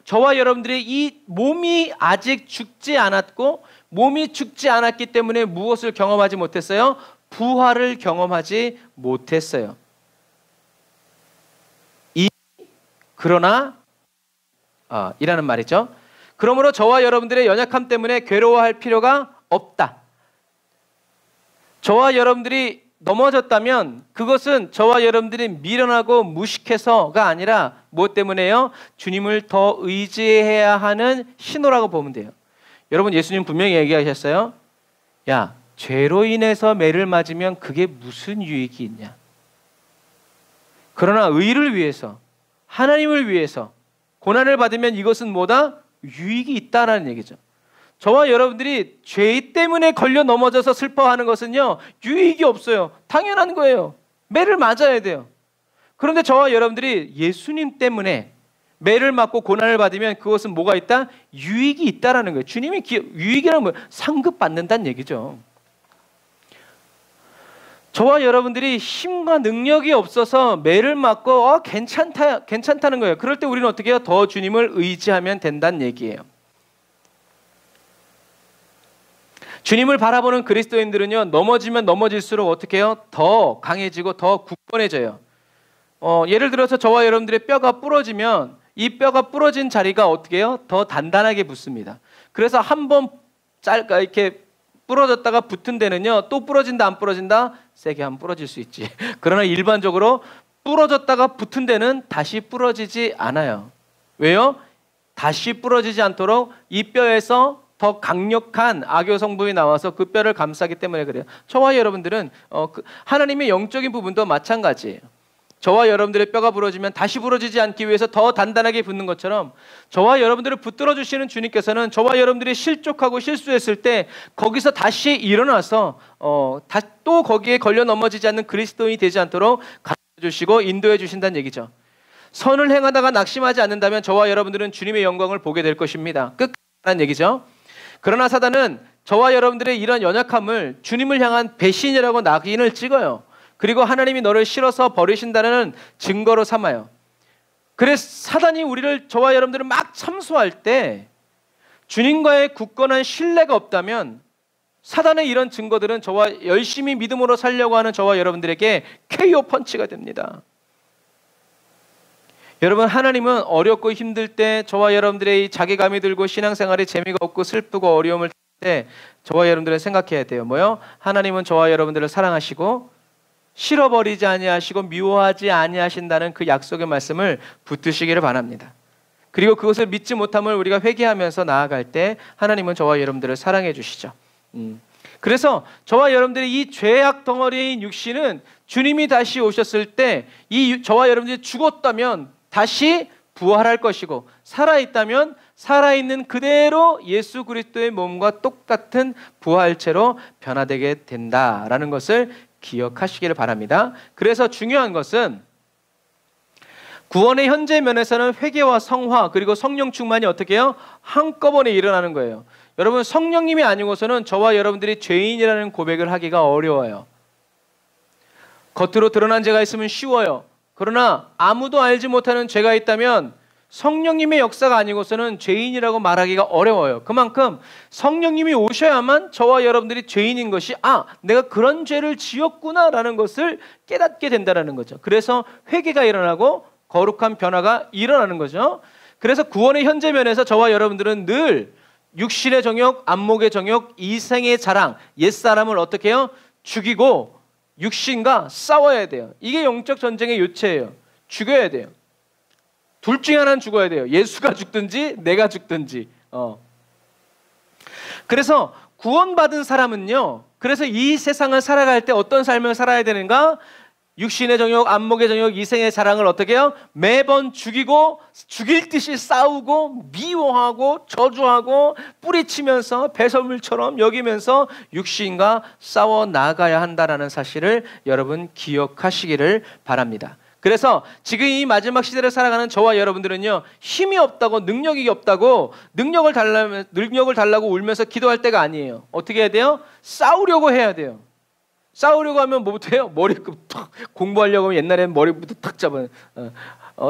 저와 여러분들의 이 몸이 아직 죽지 않았고 몸이 죽지 않았기 때문에 무엇을 경험하지 못했어요? 부활을 경험하지 못했어요. 그러나 이라는 말이죠. 그러므로 저와 여러분들의 연약함 때문에 괴로워할 필요가 없다. 저와 여러분들이 넘어졌다면 그것은 저와 여러분들이 미련하고 무식해서가 아니라 무엇 때문에요? 주님을 더 의지해야 하는 신호라고 보면 돼요. 여러분, 예수님 분명히 얘기하셨어요. 야, 죄로 인해서 매를 맞으면 그게 무슨 유익이 있냐? 그러나 의를 위해서, 하나님을 위해서 고난을 받으면 이것은 뭐다? 유익이 있다라는 얘기죠. 저와 여러분들이 죄 때문에 걸려 넘어져서 슬퍼하는 것은요, 유익이 없어요. 당연한 거예요. 매를 맞아야 돼요. 그런데 저와 여러분들이 예수님 때문에 매를 맞고 고난을 받으면 그것은 뭐가 있다? 유익이 있다라는 거예요. 주님이 유익이라는 뭐 상급받는다는 얘기죠. 저와 여러분들이 힘과 능력이 없어서 매를 맞고 괜찮다는 거예요. 그럴 때 우리는 어떻게 해요? 더 주님을 의지하면 된다는 얘기예요. 주님을 바라보는 그리스도인들은요, 넘어지면 넘어질수록 어떻게 해요? 더 강해지고 더 굳건해져요. 예를 들어서 저와 여러분들의 뼈가 부러지면 이 뼈가 부러진 자리가 어떻게 해요? 더 단단하게 붙습니다. 그래서 한번 이렇게 부러졌다가 붙은 데는요, 또 부러진다 안 부러진다? 세게 하면 부러질 수 있지. 그러나 일반적으로 부러졌다가 붙은 데는 다시 부러지지 않아요. 왜요? 다시 부러지지 않도록 이 뼈에서 더 강력한 악교 성분이 나와서 그 뼈를 감싸기 때문에 그래요. 저와 여러분들은 하나님의 영적인 부분도 마찬가지예요. 저와 여러분들의 뼈가 부러지면 다시 부러지지 않기 위해서 더 단단하게 붙는 것처럼 저와 여러분들을 붙들어 주시는 주님께서는 저와 여러분들이 실족하고 실수했을 때 거기서 다시 일어나서 또 거기에 걸려 넘어지지 않는 그리스도인이 되지 않도록 가르쳐주시고 인도해 주신다는 얘기죠. 선을 행하다가 낙심하지 않는다면 저와 여러분들은 주님의 영광을 보게 될 것입니다. 끝이라는 얘기죠. 그러나 사단은 저와 여러분들의 이런 연약함을 주님을 향한 배신이라고 낙인을 찍어요. 그리고 하나님이 너를 싫어서 버리신다는 증거로 삼아요. 그래서 사단이 저와 여러분들을 막 참소할 때 주님과의 굳건한 신뢰가 없다면 사단의 이런 증거들은 저와 열심히 믿음으로 살려고 하는 저와 여러분들에게 KO 펀치가 됩니다. 여러분, 하나님은 어렵고 힘들 때 저와 여러분들의 자괴감이 들고 신앙생활에 재미가 없고 슬프고 어려움을 때 저와 여러분들은 생각해야 돼요. 뭐요? 하나님은 저와 여러분들을 사랑하시고 싫어버리지 아니하시고 미워하지 아니하신다는 그 약속의 말씀을 붙드시기를 바랍니다. 그리고 그것을 믿지 못함을 우리가 회개하면서 나아갈 때 하나님은 저와 여러분들을 사랑해 주시죠. 그래서 저와 여러분들의 이 죄악 덩어리인 육신은 주님이 다시 오셨을 때 저와 여러분들이 죽었다면 다시 부활할 것이고 살아있다면 살아있는 그대로 예수 그리스도의 몸과 똑같은 부활체로 변화되게 된다라는 것을 기억하시기를 바랍니다. 그래서 중요한 것은 구원의 현재 면에서는 회개와 성화 그리고 성령 충만이 어떻게 해요? 한꺼번에 일어나는 거예요. 여러분, 성령님이 아니고서는 저와 여러분들이 죄인이라는 고백을 하기가 어려워요. 겉으로 드러난 죄가 있으면 쉬워요. 그러나 아무도 알지 못하는 죄가 있다면 성령님의 역사가 아니고서는 죄인이라고 말하기가 어려워요. 그만큼 성령님이 오셔야만 저와 여러분들이 죄인인 것이 내가 그런 죄를 지었구나라는 것을 깨닫게 된다는 거죠. 그래서 회개가 일어나고 거룩한 변화가 일어나는 거죠. 그래서 구원의 현재 면에서 저와 여러분들은 늘 육신의 정욕, 안목의 정욕, 이생의 자랑, 옛사람을 어떻게 해요? 죽이고 육신과 싸워야 돼요. 이게 영적 전쟁의 요체예요. 죽여야 돼요. 둘 중에 하나는 죽어야 돼요. 예수가 죽든지 내가 죽든지. 그래서 구원받은 사람은요, 그래서 이 세상을 살아갈 때 어떤 삶을 살아야 되는가? 육신의 정욕, 안목의 정욕, 이생의 자랑을 어떻게 해요? 매번 죽이고 죽일 듯이 싸우고 미워하고 저주하고 뿌리치면서 배설물처럼 여기면서 육신과 싸워 나가야 한다는 사실을 여러분 기억하시기를 바랍니다. 그래서 지금 이 마지막 시대를 살아가는 저와 여러분들은요, 힘이 없다고 능력이 없다고 능력을 달라고 울면서 기도할 때가 아니에요. 어떻게 해야 돼요? 싸우려고 해야 돼요. 싸우려고 하면 뭐부터 해요? 머리부터 탁, 공부하려고 하면 옛날에는 머리부터 탁 잡아요.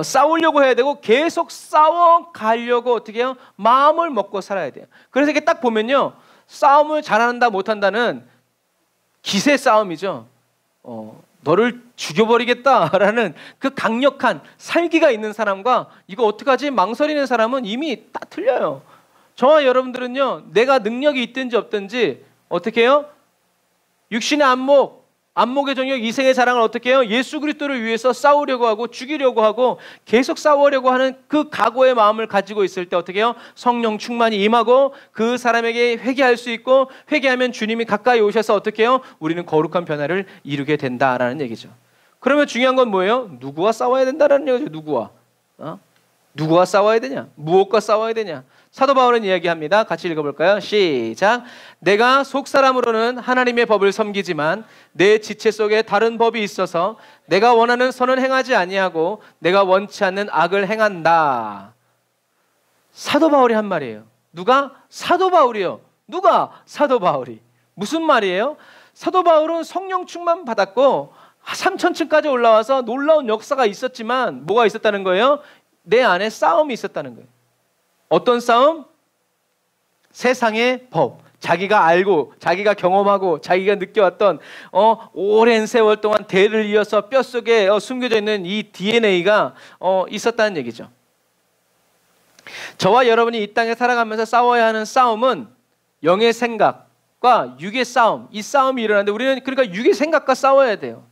싸우려고 해야 되고 계속 싸워가려고 어떻게 해요? 마음을 먹고 살아야 돼요. 그래서 이렇게 딱 보면요, 싸움을 잘한다 못한다는 기세 싸움이죠. 너를 죽여버리겠다라는 그 강력한 살기가 있는 사람과 이거 어떡하지 망설이는 사람은 이미 다 틀려요. 저와 여러분들은요, 내가 능력이 있든지 없든지 어떻게 해요? 육신의 안목의 정욕, 이생의 자랑을 어떻게 해요? 예수 그리스도를 위해서 싸우려고 하고 죽이려고 하고 계속 싸우려고 하는 그 각오의 마음을 가지고 있을 때 어떻게 해요? 성령 충만이 임하고 그 사람에게 회개할 수 있고, 회개하면 주님이 가까이 오셔서 어떻게 해요? 우리는 거룩한 변화를 이루게 된다라는 얘기죠. 그러면 중요한 건 뭐예요? 누구와 싸워야 된다라는 얘기죠. 누구와 싸워야 되냐? 무엇과 싸워야 되냐? 사도 바울은 이야기합니다. 같이 읽어볼까요? 시작. 내가 속사람으로는 하나님의 법을 섬기지만 내 지체 속에 다른 법이 있어서 내가 원하는 선은 행하지 아니하고 내가 원치 않는 악을 행한다. 사도 바울이 한 말이에요. 누가? 사도 바울이요. 누가? 사도 바울이. 무슨 말이에요? 사도 바울은 성령 충만 받았고 3000층까지 올라와서 놀라운 역사가 있었지만 뭐가 있었다는 거예요? 내 안에 싸움이 있었다는 거예요. 어떤 싸움? 세상의 법. 자기가 알고, 자기가 경험하고, 자기가 느껴왔던 오랜 세월 동안 대를 이어서 뼛속에 숨겨져 있는 이 DNA가 있었다는 얘기죠. 저와 여러분이 이 땅에 살아가면서 싸워야 하는 싸움은 영의 생각과 육의 싸움, 이 싸움이 일어나는데 우리는 그러니까 육의 생각과 싸워야 돼요.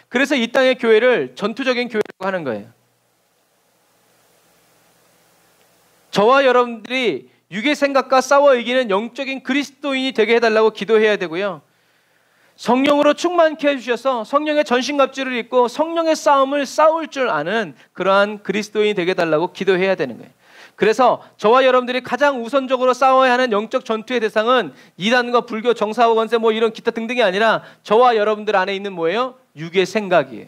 그래서 이 땅의 교회를 전투적인 교회라고 하는 거예요. 저와 여러분들이 육의 생각과 싸워 이기는 영적인 그리스도인이 되게 해달라고 기도해야 되고요. 성령으로 충만케 해주셔서 성령의 전신갑주를 입고 성령의 싸움을 싸울 줄 아는 그러한 그리스도인이 되게 해달라고 기도해야 되는 거예요. 그래서 저와 여러분들이 가장 우선적으로 싸워야 하는 영적 전투의 대상은 이단과 불교, 정사와 권세 뭐 이런 기타 등등이 아니라 저와 여러분들 안에 있는 뭐예요? 육의 생각이에요.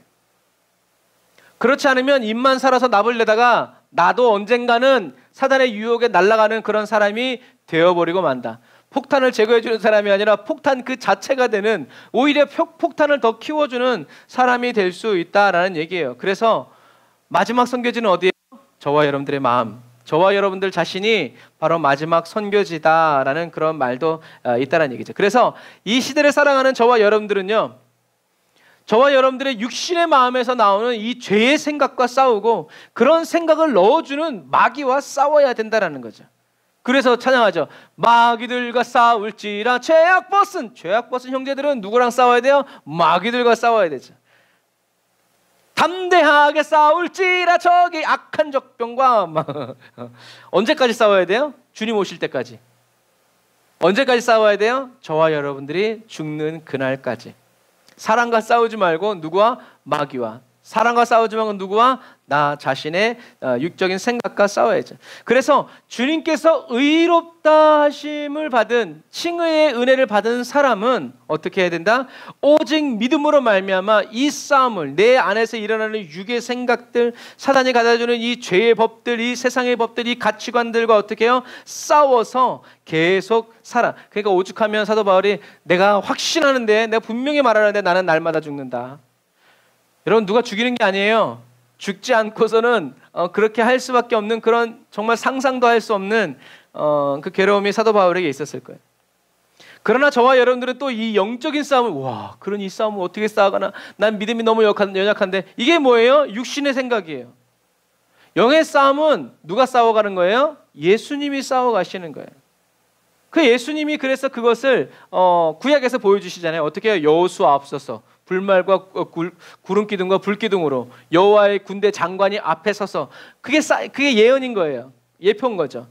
그렇지 않으면 입만 살아서 납을 내다가 나도 언젠가는 사단의 유혹에 날아가는 그런 사람이 되어버리고 만다. 폭탄을 제거해주는 사람이 아니라 폭탄 그 자체가 되는, 오히려 폭탄을 더 키워주는 사람이 될 수 있다라는 얘기예요. 그래서 마지막 선교지는 어디예요? 저와 여러분들의 마음, 저와 여러분들 자신이 바로 마지막 선교지다라는 그런 말도 있다라는 얘기죠. 그래서 이 시대를 살아가는 저와 여러분들은요, 저와 여러분들의 육신의 마음에서 나오는 이 죄의 생각과 싸우고 그런 생각을 넣어주는 마귀와 싸워야 된다는 거죠. 그래서 찬양하죠. 마귀들과 싸울지라 죄악벗은 형제들은 누구랑 싸워야 돼요? 마귀들과 싸워야 되죠. 담대하게 싸울지라 저기 악한 적병과 언제까지 싸워야 돼요? 주님 오실 때까지. 언제까지 싸워야 돼요? 저와 여러분들이 죽는 그날까지. 사랑과 싸우지 말고 누구와? 마귀와. 사랑과 싸우지 말고 누구와? 나 자신의 육적인 생각과 싸워야죠. 그래서 주님께서 의롭다 하심을 받은, 칭의의 은혜를 받은 사람은 어떻게 해야 된다? 오직 믿음으로 말미암아 이 싸움을, 내 안에서 일어나는 육의 생각들, 사단이 가져주는 이 죄의 법들, 이 세상의 법들, 이 가치관들과 어떻게 해요? 싸워서 계속 살아. 그러니까 오죽하면 사도 바울이 내가 확신하는데, 내가 분명히 말하는데 나는 날마다 죽는다. 여러분, 누가 죽이는 게 아니에요. 죽지 않고서는 그렇게 할 수밖에 없는 그런, 정말 상상도 할 수 없는 그 괴로움이 사도 바울에게 있었을 거예요. 그러나 저와 여러분들은 또 이 영적인 싸움을, 와, 그런 이 싸움을 어떻게 싸워가나, 난 믿음이 너무 연약한데, 이게 뭐예요? 육신의 생각이에요. 영의 싸움은 누가 싸워가는 거예요? 예수님이 싸워가시는 거예요. 그 예수님이 그래서 그것을 구약에서 보여주시잖아요. 어떻게 해요? 여호수아 앞서서 불말과 구름 기둥과 불 기둥으로 여호와의 군대 장관이 앞에 서서, 그게 예언인 거예요. 예표인 거죠.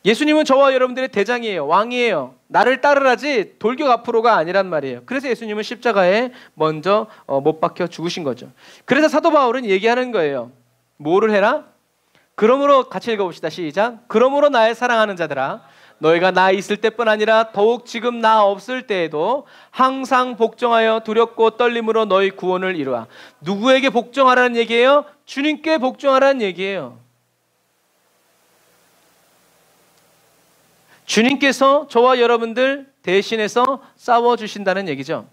예수님은 저와 여러분들의 대장이에요. 왕이에요. 나를 따르라지 돌격 앞으로가 아니란 말이에요. 그래서 예수님은 십자가에 먼저 못 박혀 죽으신 거죠. 그래서 사도 바울은 얘기하는 거예요. 뭐를 해라? 그러므로 같이 읽어봅시다. 시작. 그러므로 나의 사랑하는 자들아, 너희가 나 있을 때뿐 아니라 더욱 지금 나 없을 때에도 항상 복종하여 두렵고 떨림으로 너희 구원을 이루어. 누구에게 복종하라는 얘기예요? 주님께 복종하라는 얘기예요. 주님께서 저와 여러분들 대신해서 싸워주신다는 얘기죠.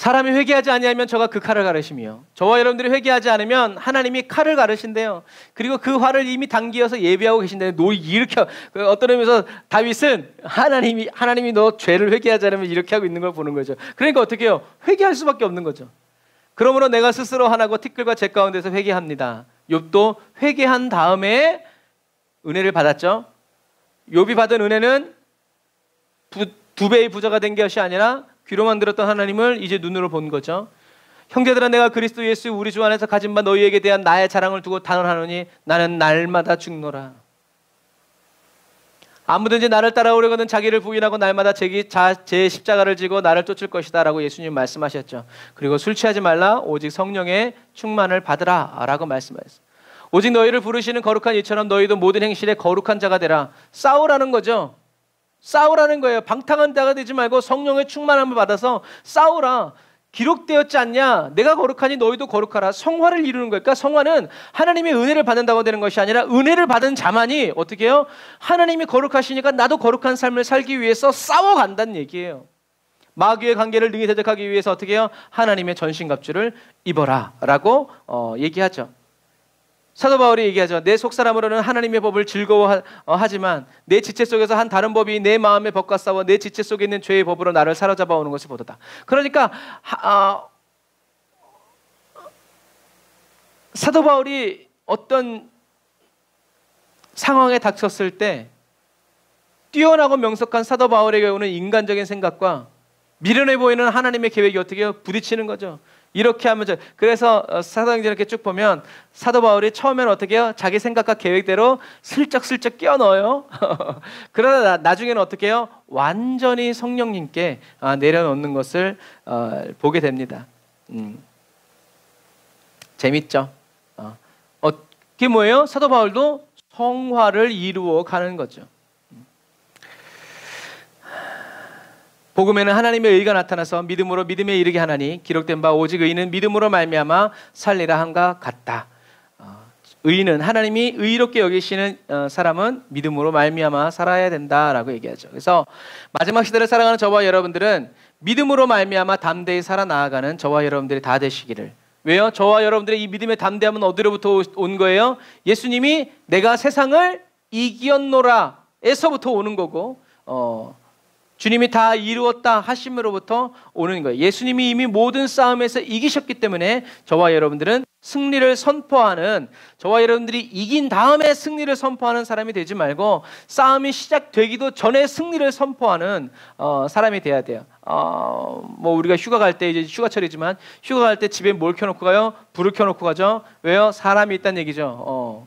사람이 회개하지 아니하면 저가 그 칼을 가르시며 저와 여러분들이 회개하지 않으면 하나님이 칼을 가르신대요. 그리고 그 활을 이미 당기어서 예비하고 계신데 이렇게 어떤 의미에서 다윗은 하나님이 너 죄를 회개하지 않으면 이렇게 하고 있는 걸 보는 거죠. 그러니까 어떻게 해요? 회개할 수밖에 없는 거죠. 그러므로 내가 스스로 하나고 티끌과 재 가운데서 회개합니다. 욥도 회개한 다음에 은혜를 받았죠. 욥이 받은 은혜는 두 배의 부자가 된 것이 아니라 귀로만 들었던 하나님을 이제 눈으로 본 거죠. 형제들아, 내가 그리스도 예수 우리 주 안에서 가진 바 너희에게 대한 나의 자랑을 두고 단언하노니 나는 날마다 죽노라. 아무든지 나를 따라오려거든 자기를 부인하고 날마다 제 십자가를 지고 나를 쫓을 것이다 라고 예수님 말씀하셨죠. 그리고 술 취하지 말라 오직 성령의 충만을 받으라 라고 말씀하셨어요. 오직 너희를 부르시는 거룩한 이처럼 너희도 모든 행실에 거룩한 자가 되라. 싸우라는 거죠. 싸우라는 거예요. 방탕한 자가 되지 말고 성령의 충만함을 받아서 싸우라. 기록되었지 않냐? 내가 거룩하니 너희도 거룩하라. 성화를 이루는 거예요. 그러니까 성화는 하나님의 은혜를 받는다고 되는 것이 아니라 은혜를 받은 자만이 어떻게 해요? 하나님이 거룩하시니까 나도 거룩한 삶을 살기 위해서 싸워간다는 얘기예요. 마귀의 관계를 능히 대적하기 위해서 어떻게 해요? 하나님의 전신갑주를 입어라 라고 얘기하죠. 사도 바울이 얘기하죠. 내 속사람으로는 하나님의 법을 즐거워하지만 내 지체 속에서 한 다른 법이 내 마음의 법과 싸워 내 지체 속에 있는 죄의 법으로 나를 사로잡아 오는 것을 보도다. 그러니까 사도 바울이 어떤 상황에 닥쳤을 때 뛰어나고 명석한 사도 바울에게 오는 인간적인 생각과 미련해 보이는 하나님의 계획이 어떻게 해요? 부딪히는 거죠. 이렇게 하면 그래서 사도행전 이렇게 쭉 보면 사도 바울이 처음에는 어떻게 해요? 자기 생각과 계획대로 슬쩍슬쩍 끼워 넣어요. 그러다 나중에는 어떻게 해요? 완전히 성령님께 내려놓는 것을 보게 됩니다. 재밌죠? 그게 뭐예요? 사도 바울도 성화를 이루어 가는 거죠. 복음에는 하나님의 의가 나타나서 믿음으로 믿음에 이르게 하나니 기록된 바 오직 의인은 믿음으로 말미암아 살리라 함과 같다. 의인은 하나님이 의롭게 여기시는 사람은 믿음으로 말미암아 살아야 된다라고 얘기하죠. 그래서 마지막 시대를 살아가는 저와 여러분들은 믿음으로 말미암아 담대히 살아나아가는 저와 여러분들이 다 되시기를. 왜요? 저와 여러분들의 이 믿음의 담대함은 어디로부터 온 거예요? 예수님이 내가 세상을 이기었노라 에서부터 오는 거고 주님이 다 이루었다 하심으로부터 오는 거예요. 예수님이 이미 모든 싸움에서 이기셨기 때문에 저와 여러분들은 승리를 선포하는, 저와 여러분들이 이긴 다음에 승리를 선포하는 사람이 되지 말고 싸움이 시작되기도 전에 승리를 선포하는 사람이 돼야 돼요. 뭐 우리가 휴가 갈 때, 이제 휴가철이지만 휴가 갈 때 집에 뭘 켜놓고 가요? 불을 켜놓고 가죠. 왜요? 사람이 있다는 얘기죠.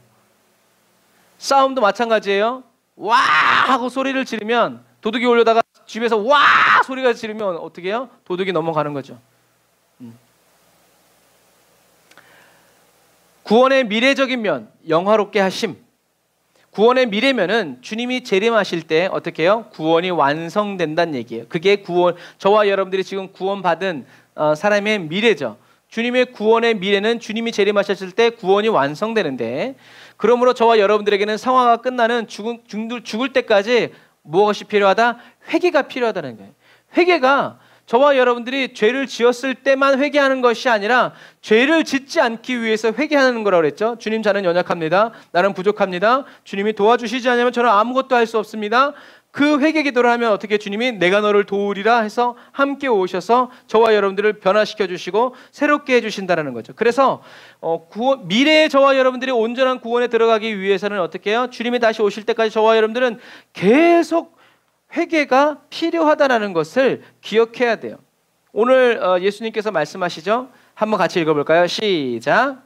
싸움도 마찬가지예요. 와 하고 소리를 지르면, 도둑이 올려다가 집에서 와 소리가 지르면 어떻게 해요? 도둑이 넘어가는 거죠. 구원의 미래적인 면, 영화롭게 하심. 구원의 미래면은 주님이 재림하실 때 어떻게 해요? 구원이 완성된다는 얘기예요. 그게 구원, 저와 여러분들이 지금 구원받은 사람의 미래죠. 주님의 구원의 미래는 주님이 재림하셨을 때 구원이 완성되는데, 그러므로 저와 여러분들에게는 성화가 끝나는 죽을 때까지 무엇이 필요하다? 회개가 필요하다는 거예요. 회개가 저와 여러분들이 죄를 지었을 때만 회개하는 것이 아니라 죄를 짓지 않기 위해서 회개하는 거라고 그랬죠. 주님, 저는 연약합니다. 나는 부족합니다. 주님이 도와주시지 않으면 저는 아무것도 할 수 없습니다. 그 회개 기도를 하면 어떻게 주님이 내가 너를 도우리라 해서 함께 오셔서 저와 여러분들을 변화시켜 주시고 새롭게 해주신다는 거죠. 그래서 미래의 저와 여러분들이 온전한 구원에 들어가기 위해서는 어떻게 해요? 주님이 다시 오실 때까지 저와 여러분들은 계속 회개가 필요하다는 것을 기억해야 돼요. 오늘 예수님께서 말씀하시죠. 한번 같이 읽어볼까요? 시작.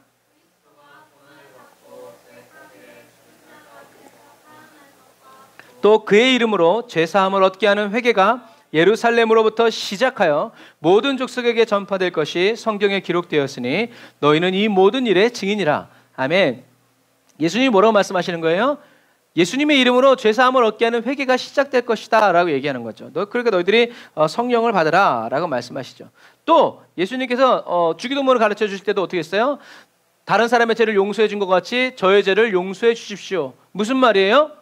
또 그의 이름으로 죄사함을 얻게 하는 회개가 예루살렘으로부터 시작하여 모든 족속에게 전파될 것이 성경에 기록되었으니 너희는 이 모든 일의 증인이라. 아멘. 예수님이 뭐라고 말씀하시는 거예요? 예수님의 이름으로 죄사함을 얻게 하는 회개가 시작될 것이다 라고 얘기하는 거죠. 그러니까 너희들이 성령을 받으라 라고 말씀하시죠. 또 예수님께서 주기도문을 가르쳐 주실 때도 어떻게 했어요? 다른 사람의 죄를 용서해 준 것 같이 저의 죄를 용서해 주십시오. 무슨 말이에요?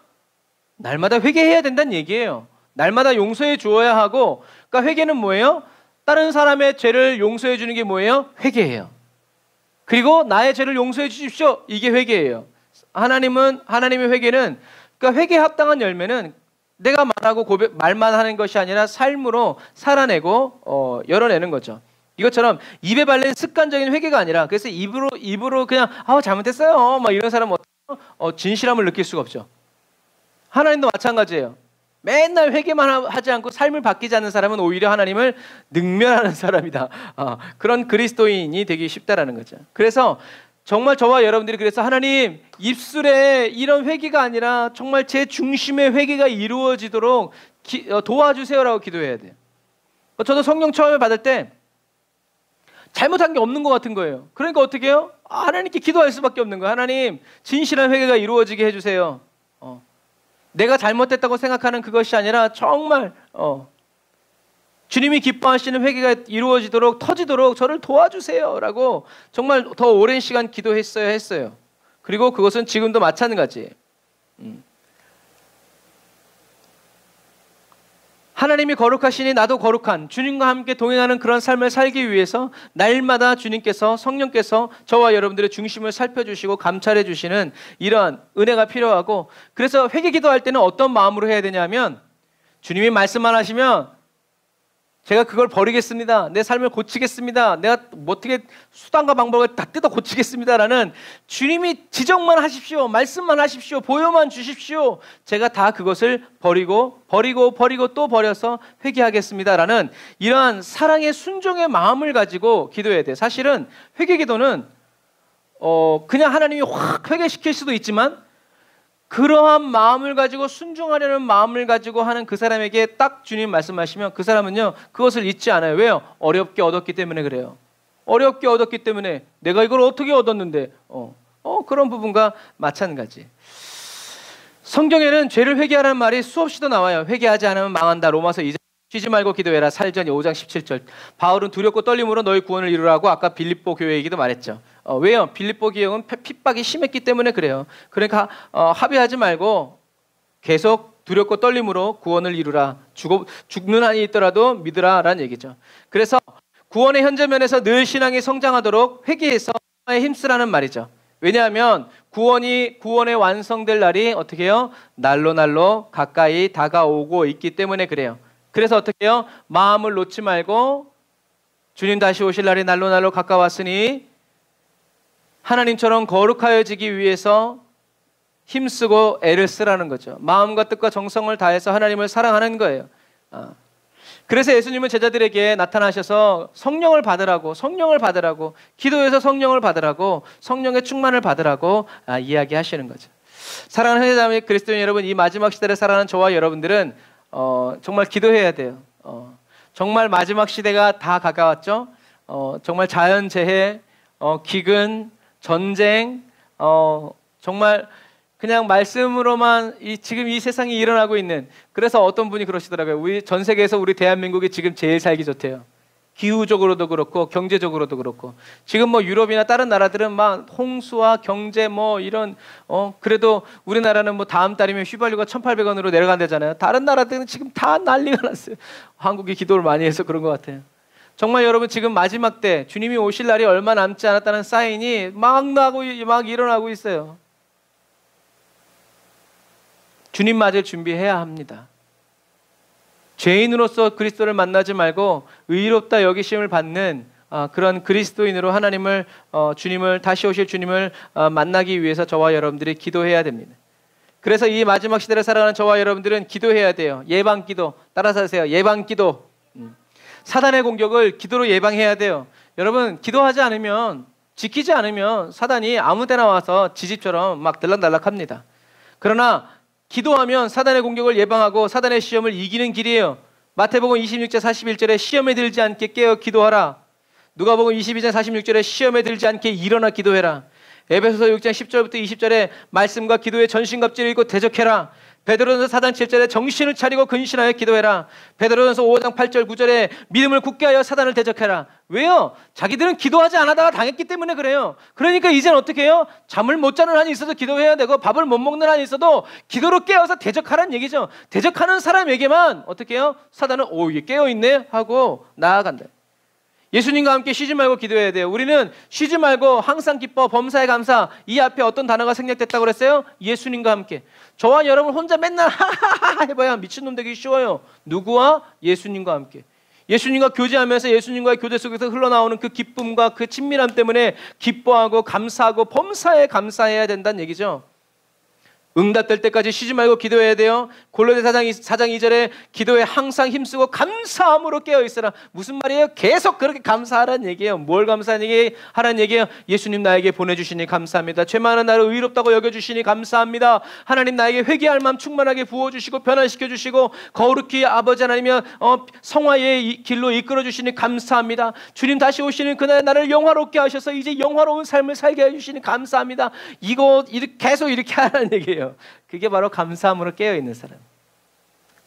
날마다 회개해야 된다는 얘기예요. 날마다 용서해 주어야 하고, 그러니까 회개는 뭐예요? 다른 사람의 죄를 용서해 주는 게 뭐예요? 회개예요. 그리고 나의 죄를 용서해 주십시오. 이게 회개예요. 하나님의 회개는, 그러니까 회개에 합당한 열매는 내가 말하고 말만 하는 것이 아니라 삶으로 살아내고 열어내는 거죠. 이것처럼 입에 발린 습관적인 회개가 아니라, 그래서 입으로 그냥 잘못했어요 막 이런 사람은 진실함을 느낄 수가 없죠. 하나님도 마찬가지예요. 맨날 회개만 하지 않고 삶을 바뀌지 않는 사람은 오히려 하나님을 능멸하는 사람이다. 그런 그리스도인이 되기 쉽다라는 거죠. 그래서 정말 저와 여러분들이, 그래서 하나님 입술에 이런 회개가 아니라 정말 제 중심의 회개가 이루어지도록 도와주세요라고 기도해야 돼요. 저도 성령 처음에 받을 때 잘못한 게 없는 것 같은 거예요. 그러니까 어떻게 해요? 하나님께 기도할 수밖에 없는 거예요. 하나님, 진실한 회개가 이루어지게 해주세요. 내가 잘못됐다고 생각하는 그것이 아니라 정말 주님이 기뻐하시는 회개가 이루어지도록, 터지도록 저를 도와주세요라고 정말 더 오랜 시간 기도했어야 했어요. 그리고 그것은 지금도 마찬가지예요. 하나님이 거룩하시니 나도 거룩한, 주님과 함께 동행하는 그런 삶을 살기 위해서 날마다 주님께서, 성령께서 저와 여러분들의 중심을 살펴주시고 감찰해 주시는 이러한 은혜가 필요하고, 그래서 회개 기도할 때는 어떤 마음으로 해야 되냐면, 주님이 말씀만 하시면 제가 그걸 버리겠습니다, 내 삶을 고치겠습니다, 내가 어떻게 수단과 방법을 다 뜯어 고치겠습니다라는, 주님이 지적만 하십시오, 말씀만 하십시오, 보여만 주십시오, 제가 다 그것을 버리고 또 버려서 회개하겠습니다라는 이러한 사랑의 순종의 마음을 가지고 기도해야 돼요. 사실은 회개 기도는 그냥 하나님이 확 회개시킬 수도 있지만, 그러한 마음을 가지고 순종하려는 마음을 가지고 하는 그 사람에게 딱 주님 말씀하시면 그 사람은요 그것을 잊지 않아요. 왜요? 어렵게 얻었기 때문에 그래요. 어렵게 얻었기 때문에, 내가 이걸 어떻게 얻었는데 그런 부분과 마찬가지. 성경에는 죄를 회개하라는 말이 수없이도 나와요. 회개하지 않으면 망한다. 로마서 2장 쉬지 말고 기도해라. 사도전서 5장 17절. 바울은 두렵고 떨림으로 너희 구원을 이루라고 아까 빌립보 교회 얘기도 말했죠. 왜요? 빌립보 교회는 핍박이 심했기 때문에 그래요. 그러니까 합의하지 말고 계속 두렵고 떨림으로 구원을 이루라. 죽는 한이 있더라도 믿으라라는 얘기죠. 그래서 구원의 현재면에서 늘 신앙이 성장하도록 회개해서 힘쓰라는 말이죠. 왜냐하면 구원의 완성될 날이 어떻게 해요? 날로 가까이 다가오고 있기 때문에 그래요. 그래서 어떻게 해요? 마음을 놓지 말고 주님 다시 오실 날이 날로 가까웠으니 하나님처럼 거룩하여지기 위해서 힘쓰고 애를 쓰라는 거죠. 마음과 뜻과 정성을 다해서 하나님을 사랑하는 거예요. 그래서 예수님은 제자들에게 나타나셔서 성령을 받으라고, 기도해서 성령을 받으라고, 성령의 충만을 받으라고 이야기하시는 거죠. 사랑하는 형제자매 그리스도인 여러분, 이 마지막 시대를 살아가는 저와 여러분들은 정말 기도해야 돼요. 정말 마지막 시대가 다 가까웠죠. 정말 자연재해, 기근, 전쟁, 정말 그냥 말씀으로만 지금 이 세상이 일어나고 있는, 그래서 어떤 분이 그러시더라고요. 전 세계에서 우리 대한민국이 지금 제일 살기 좋대요. 기후적으로도 그렇고 경제적으로도 그렇고. 지금 유럽이나 다른 나라들은 막 홍수와 경제 이런 그래도 우리나라는 다음 달이면 휘발유가 1,800원으로 내려간다잖아요. 다른 나라들은 지금 다 난리가 났어요. 한국이 기도를 많이 해서 그런 것 같아요. 정말 여러분, 지금 마지막 때 주님이 오실 날이 얼마 남지 않았다는 사인이 막 일어나고 있어요. 주님 맞을 준비해야 합니다. 죄인으로서 그리스도를 만나지 말고 의롭다 여기심을 받는 그런 그리스도인으로 주님을, 다시 오실 주님을 만나기 위해서 저와 여러분들이 기도해야 됩니다. 그래서 이 마지막 시대를 살아가는 저와 여러분들은 기도해야 돼요. 예방기도, 따라서 하세요. 예방기도. 사단의 공격을 기도로 예방해야 돼요. 여러분, 기도하지 않으면, 지키지 않으면 사단이 아무 데나 와서 지집처럼 막 들락날락합니다. 그러나 기도하면 사단의 공격을 예방하고 사단의 시험을 이기는 길이에요. 마태복음 26장 41절에 시험에 들지 않게 깨어 기도하라. 누가복음 22장 46절에 시험에 들지 않게 일어나 기도해라. 에베소서 6장 10절부터 20절에 말씀과 기도의 전신갑주를 입고 대적해라. 베드로전서 4장 7절에 정신을 차리고 근신하여 기도해라. 베드로전서 5장 8절 9절에 믿음을 굳게 하여 사단을 대적해라. 왜요? 자기들은 기도하지 않다가 당했기 때문에 그래요. 그러니까 이제는 어떻게 해요? 잠을 못 자는 한이 있어도 기도해야 되고, 밥을 못 먹는 한이 있어도 기도로 깨어서 대적하라는 얘기죠. 대적하는 사람에게만 어떻게 해요? 사단은 이게 깨어있네 하고 나아간다. 예수님과 함께 쉬지 말고 기도해야 돼요. 우리는 쉬지 말고 항상 기뻐, 범사에 감사, 이 앞에 어떤 단어가 생략됐다고 그랬어요? 예수님과 함께. 저와 여러분 혼자 맨날 하하하 해봐야 미친놈 되기 쉬워요. 누구와? 예수님과 함께. 예수님과 교제하면서 예수님과의 교제 속에서 흘러나오는 그 기쁨과 그 친밀함 때문에 기뻐하고 감사하고 범사에 감사해야 된다는 얘기죠. 응답될 때까지 쉬지 말고 기도해야 돼요. 골로새 4장 2절에 기도에 항상 힘쓰고 감사함으로 깨어있으라. 무슨 말이에요? 계속 그렇게 감사하라는 얘기예요. 뭘 감사하라는 얘기예요? 예수님 나에게 보내주시니 감사합니다. 죄 많은 나를 의롭다고 여겨주시니 감사합니다. 하나님 나에게 회개할 마음 충만하게 부어주시고 변화시켜주시고 거룩히 아버지 하나님이여 성화의 길로 이끌어주시니 감사합니다. 주님 다시 오시는 그날 나를 영화롭게 하셔서 이제 영화로운 삶을 살게 해주시니 감사합니다. 이거 계속 이렇게 하라는 얘기예요. 그게 바로 감사함으로 깨어있는 사람.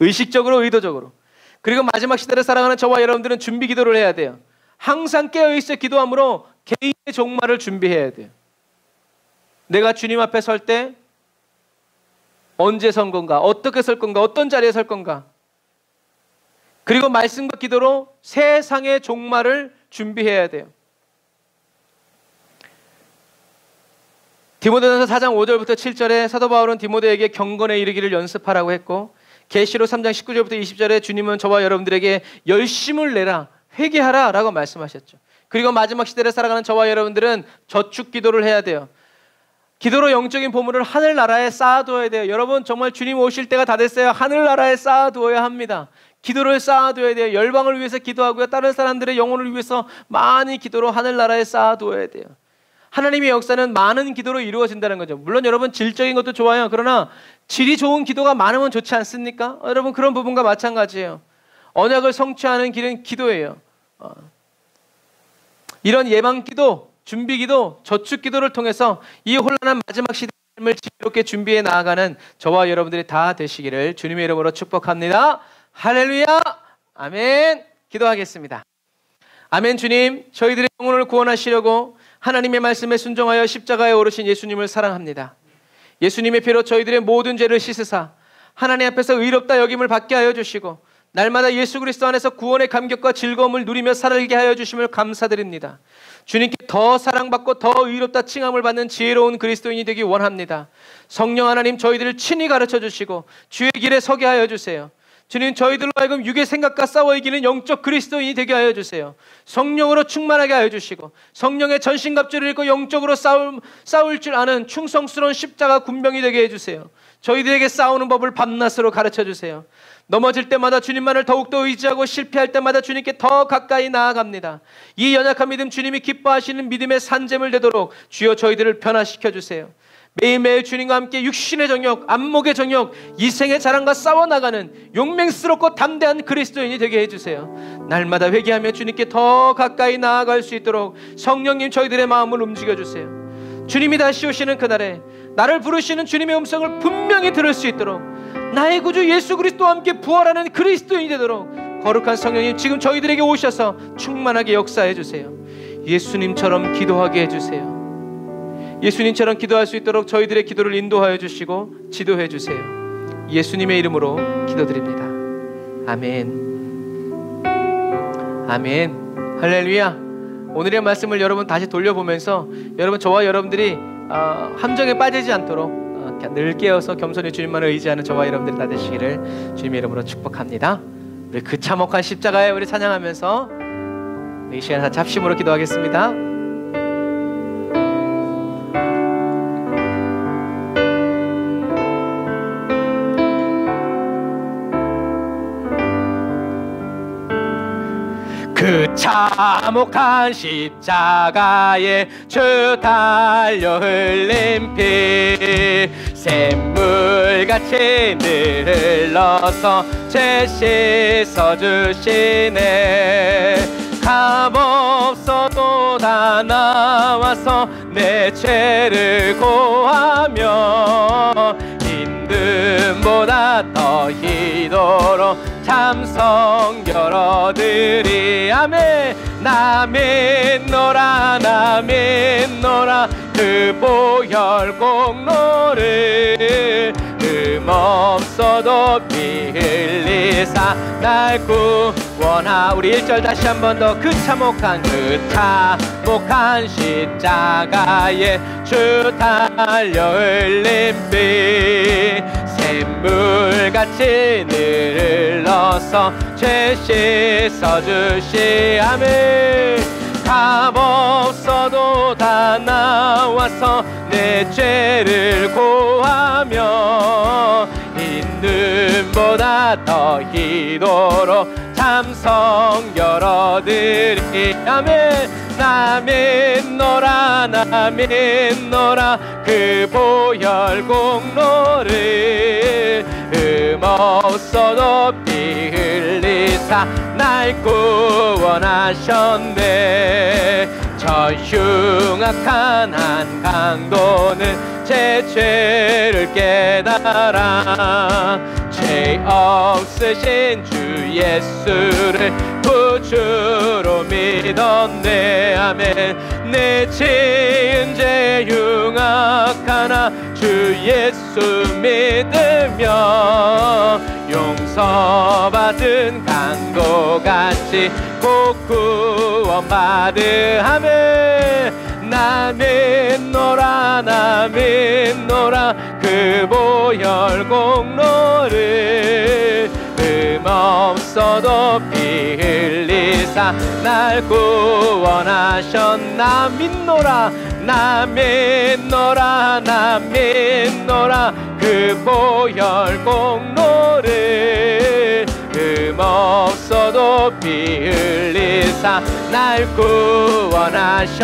의식적으로 의도적으로. 그리고 마지막 시대를 살아가는 저와 여러분들은 준비 기도를 해야 돼요. 항상 깨어있어 기도함으로 개인의 종말을 준비해야 돼요. 내가 주님 앞에 설 때 언제 선 건가, 어떻게 설 건가, 어떤 자리에 설 건가. 그리고 말씀과 기도로 세상의 종말을 준비해야 돼요. 디모데전서 4장 5절부터 7절에 사도 바울은 디모데에게 경건에 이르기를 연습하라고 했고, 계시록 3장 19절부터 20절에 주님은 저와 여러분들에게 열심을 내라, 회개하라 라고 말씀하셨죠. 그리고 마지막 시대를 살아가는 저와 여러분들은 저축 기도를 해야 돼요. 기도로 영적인 보물을 하늘나라에 쌓아두어야 돼요. 여러분 정말 주님 오실 때가 다 됐어요. 하늘나라에 쌓아두어야 합니다. 기도를 쌓아두어야 돼요. 열방을 위해서 기도하고요, 다른 사람들의 영혼을 위해서 많이 기도로 하늘나라에 쌓아두어야 돼요. 하나님의 역사는 많은 기도로 이루어진다는 거죠. 물론 여러분 질적인 것도 좋아요. 그러나 질이 좋은 기도가 많으면 좋지 않습니까? 여러분 그런 부분과 마찬가지예요. 언약을 성취하는 길은 기도예요. 이런 예방기도, 준비기도, 저축기도를 통해서 이 혼란한 마지막 시대의 삶을 지혜롭게 준비해 나아가는 저와 여러분들이 다 되시기를 주님의 이름으로 축복합니다. 할렐루야! 아멘! 기도하겠습니다. 아멘. 주님, 저희들의 영혼을 구원하시려고 하나님의 말씀에 순종하여 십자가에 오르신 예수님을 사랑합니다. 예수님의 피로 저희들의 모든 죄를 씻으사 하나님 앞에서 의롭다 여김을 받게 하여 주시고 날마다 예수 그리스도 안에서 구원의 감격과 즐거움을 누리며 살게 하여 주심을 감사드립니다. 주님께 더 사랑받고 더 의롭다 칭함을 받는 지혜로운 그리스도인이 되기 원합니다. 성령 하나님, 저희들을 친히 가르쳐 주시고 주의 길에 서게 하여 주세요. 주님, 저희들로 하여금 육의 생각과 싸워 이기는 영적 그리스도인이 되게 하여 주세요. 성령으로 충만하게 하여 주시고 성령의 전신갑주를 입고 영적으로 싸울 줄 아는 충성스러운 십자가 군병이 되게 해주세요. 저희들에게 싸우는 법을 밤낮으로 가르쳐 주세요. 넘어질 때마다 주님만을 더욱더 의지하고 실패할 때마다 주님께 더 가까이 나아갑니다. 이 연약한 믿음, 주님이 기뻐하시는 믿음의 산재물 되도록 주여 저희들을 변화시켜 주세요. 매일매일 주님과 함께 육신의 정욕, 안목의 정욕, 이생의 자랑과 싸워나가는 용맹스럽고 담대한 그리스도인이 되게 해주세요. 날마다 회개하며 주님께 더 가까이 나아갈 수 있도록 성령님 저희들의 마음을 움직여주세요. 주님이 다시 오시는 그날에 나를 부르시는 주님의 음성을 분명히 들을 수 있도록 나의 구주 예수 그리스도와 함께 부활하는 그리스도인이 되도록 거룩한 성령님 지금 저희들에게 오셔서 충만하게 역사해 주세요. 예수님처럼 기도하게 해주세요. 예수님처럼 기도할 수 있도록 저희들의 기도를 인도하여 주시고 지도해 주세요. 예수님의 이름으로 기도드립니다. 아멘. 아멘. 할렐루야. 오늘의 말씀을 여러분 다시 돌려보면서 여러분 저와 여러분들이 함정에 빠지지 않도록 늘 깨어서 겸손히 주님만을 의지하는 저와 여러분들이 다 되시기를 주님의 이름으로 축복합니다. 우리 그 참혹한 십자가에 우리 찬양하면서 이 시간에 잡심으로 기도하겠습니다. 그 참혹한 십자가에 주 달려 흘린 피 샘물같이 늘 흘러서 죄 씻어주시네. 값없어도 다 나와서 내 죄를 고하며 힘듦보다 더 희도로 참성결 얻으리. 아멘. 나 믿노라 나 믿노라 그 보혈 공로를 그 없어도 피 흘리사 날 구원하. 우리 1절 다시 한 번 더. 그 참혹한 십자가에 주 달려 흘린 피 샘물같이 늘러서 죄 씻어주시. 아멘. 값 없어도 다 나와서 내 죄를 고하며 있는보다 더 희도록 참성 열어드리. 아멘. 나 믿노라 나 믿노라 그 보혈 공로를 없어도 피 흘리사 날 구원하셨네. 저 흉악한 한 강도는 제 죄를 깨달아 죄 없으신 주 예수를 구주로 믿었네. 아멘. 내 지은 죄 흉악하나 주 예수 믿으며 용서받은 강도같이 곧 구원받으. 아멘. 나 믿노라 나 믿노라 그 보혈 공로를 없어도 피 흘리사 날 구원하셨나. 믿노라 나 믿노라 나 믿노라 그 보혈 공로를 없어도 피 흘리사 날 구원하셨네.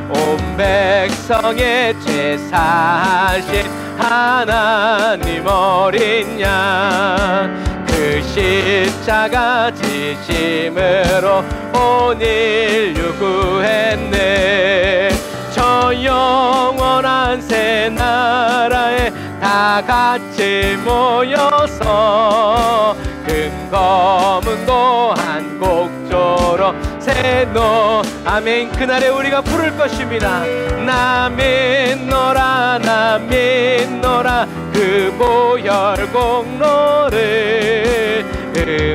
온 백성의 죄 사하신 하나님 어린 양 그 십자가 지심으로 온 인류 구했네. 저 영원한 새 나라에 다 같이 모여서 금검은고 한 곡조로 새노. 아멘. 그날에 우리가 부를 것입니다. 나 믿노라 나 믿노라 그 보혈 공로를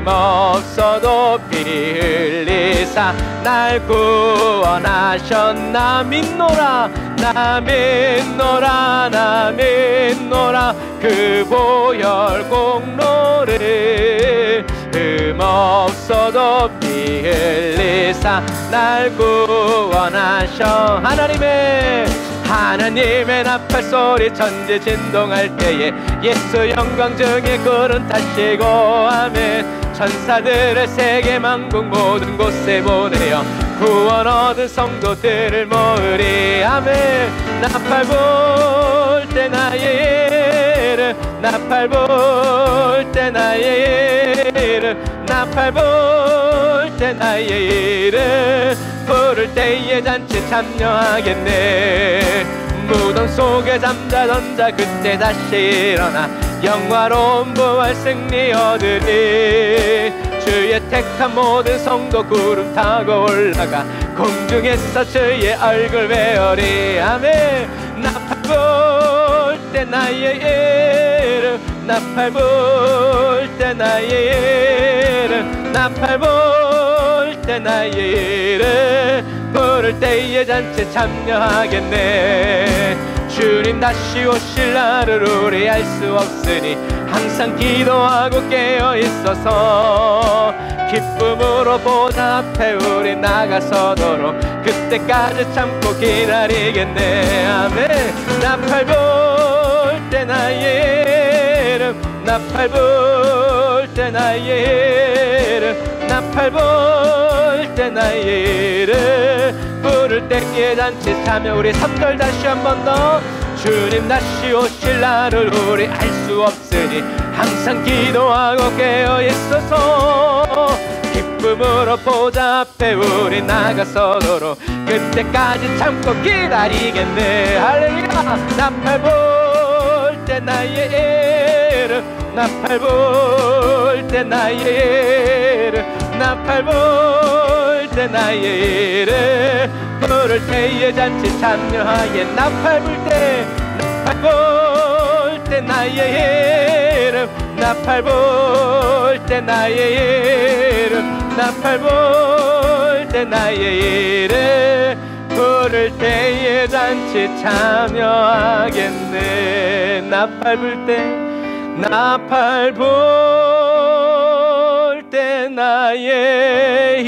없어도 피 흘리사 날 구원하셨나. 믿노라 나 믿노라 나 믿노라 그 보혈 공로를 없어도 피 흘리사 날 구원하셔. 하나님의 나팔 소리 천지 진동할 때에 예수 영광 중에 구름 타시고. 아멘. 천사들을 세계 만국 모든 곳에 보내어 구원 얻은 성도들을 모으리. 아멘. 나팔 불 때 나의 이름 나팔 불 때 나의 이름 나팔 불 때 나의 이름 부를 때에 잔치 참여하겠네. 무덤 속에 잠자던 자 그때 다시 일어나 영화로운 부활 승리 얻으리. 주의 택한 모든 성도 구름 타고 올라가 공중에서 주의 얼굴 배우리. 아멘. 나팔 불 때 나의 이름 나팔 불 때 나의 이름 나팔 불 때 나의 이름 부를 때에 잔치 참여하겠네. 주님 다시 오실 날을 우리 알 수 없으니 항상 기도하고 깨어 있어서 기쁨으로 보좌 앞에 우리 나가서도록 그때까지 참고 기다리겠네. 아멘. 나팔 불 때 나의 이름 나팔 불 때 나의 이름 나팔 불 때 나의 이름 부를 때에 잔치 참여. 우리 3절 다시 한 번 더. 주님 다시 오실 날을 우리 알 수 없으니 항상 기도하고 깨어 있어서 기쁨으로 보좌 앞에 우리 나가서도록 그때까지 참고 기다리겠네. 할렐루야. 나팔 불 때 나의 이름 나팔 불 때 나의 이름 나팔 불 때 나의 이름 부를 때에 잔치 참여하게. 나팔 불 때 나팔 불 때 나의 이름 나팔 불 때 나의 이름 나팔 불 때 나의 이름 부를 때에 잔치 참여하겠네. 나팔 불 때 나팔 불 때 나의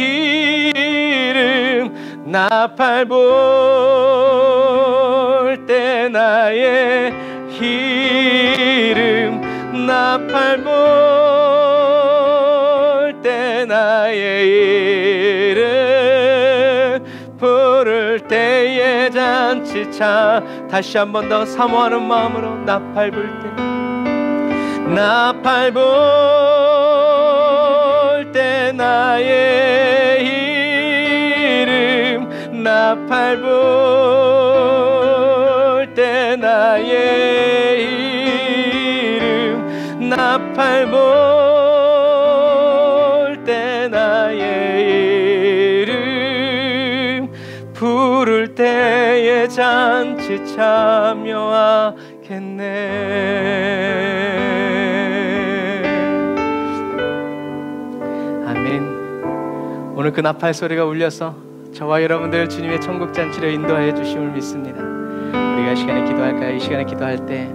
이름 나팔 불 때 나의 이름 나팔 불 때 나의 이름 부를 때에 잔치 참. 다시 한 번 더 사모하는 마음으로 나팔 불 때 나팔 불 때 나의 이름 나팔 불 때 나의 이름 나팔 불 때 나의 이름 부를 때에 잔치 참여하겠네. 오늘 그 나팔 소리가 울려서 저와 여러분들 주님의 천국 잔치로 인도하여 주심을 믿습니다. 우리가 이 시간에 기도할까요? 이 시간에 기도할 때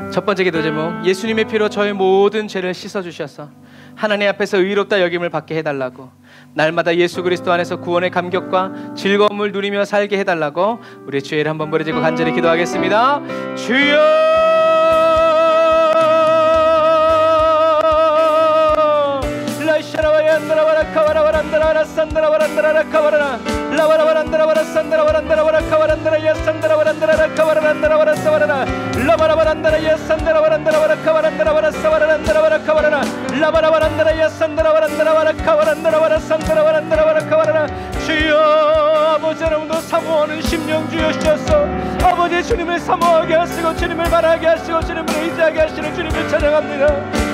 첫 번째 기도 제목, 예수님의 피로 저의 모든 죄를 씻어주셔서 하나님 앞에서 의롭다 여김을 받게 해달라고, 날마다 예수 그리스도 안에서 구원의 감격과 즐거움을 누리며 살게 해달라고 우리의 죄를 한번 부르짖고 간절히 기도하겠습니다. 주여 주여 아버지 여러분도 사모하는 심령 주여주셔서 아버지 주님을 사모하게 하시고 주님을 바라게 하시고 주님을 의지하게 하시는 주님을 찬양합니다.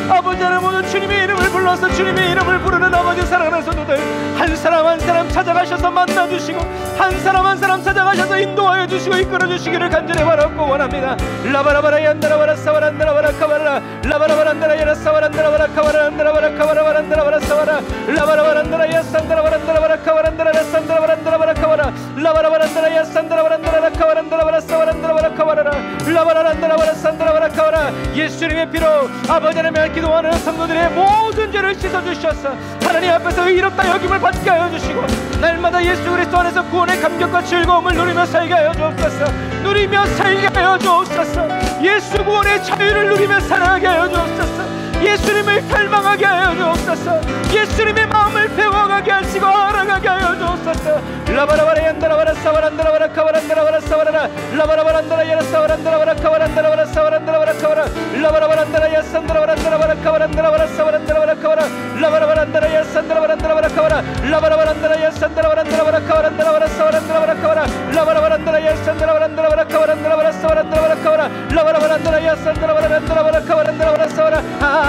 아버지 여러분 주님의 이름을 불러서 주님의 이름을 부르는 아버지 사랑하는 성도들 한 사람 한 사람 찾아가셔서 만나주시고 한 사람 한 사람 찾아가셔서 인도하여 주시고 이끌어 주시기를 간절히 바라고 원합니다. 라바라바라 얀다라바라 사바란다라바라 카바라 라바라바란다라 야라 사바란다라바라 카바란다라바라 카바라바란다라바라 사바라 라바라바란다라 야산다라바란다라바라 카바란다라라 산다라바란다라바라 카바라 라바라바란다라 야산다라바란다라라 카바란다라바라 사바란다라바라 카바라 라바라란다라바라 산다라바라 카바라 예수님의 피로 아버지 하나님 기도하는 성도들의 모든 죄를 씻어주셔서 하나님 앞에서 의롭다 여김을 받게 하여 주시고 날마다 예수 그리스도 안에서 구원의 감격과 즐거움을 누리며 살게 하여 주옵소서. 누리며 살게 하여 주옵소서. 예수 구원의 자유를 누리며 살아가게 하여 주옵소서. 예수님을 닮아가게 하여 주옵소서. 예수님의 마음을 배워가게 하시고 알아가게 하여 주옵소서. 라바라바라 얀다라바라 사바란다라바라 카바란다라바라 사바라라 라바라바란다라 야라 사바란다라바라 카바란다라바라 사바란다라바라 카바라 라바라바란다라 야산다라바란다라바라 카바란다라바라 사바란다라바라 카바라 라바라바란다라 야산다라바란다라바라 카바라 라바라바란다라 야산다라바란다라바라 카바란다라바라 사바란다라바라 카바라 라바라바란다라 야산다라바란다라바라 카바란다라바라 사바란다라바라 카바라 라바라바란다라 야산다라바란다라바라 카바란다라바라 사바라.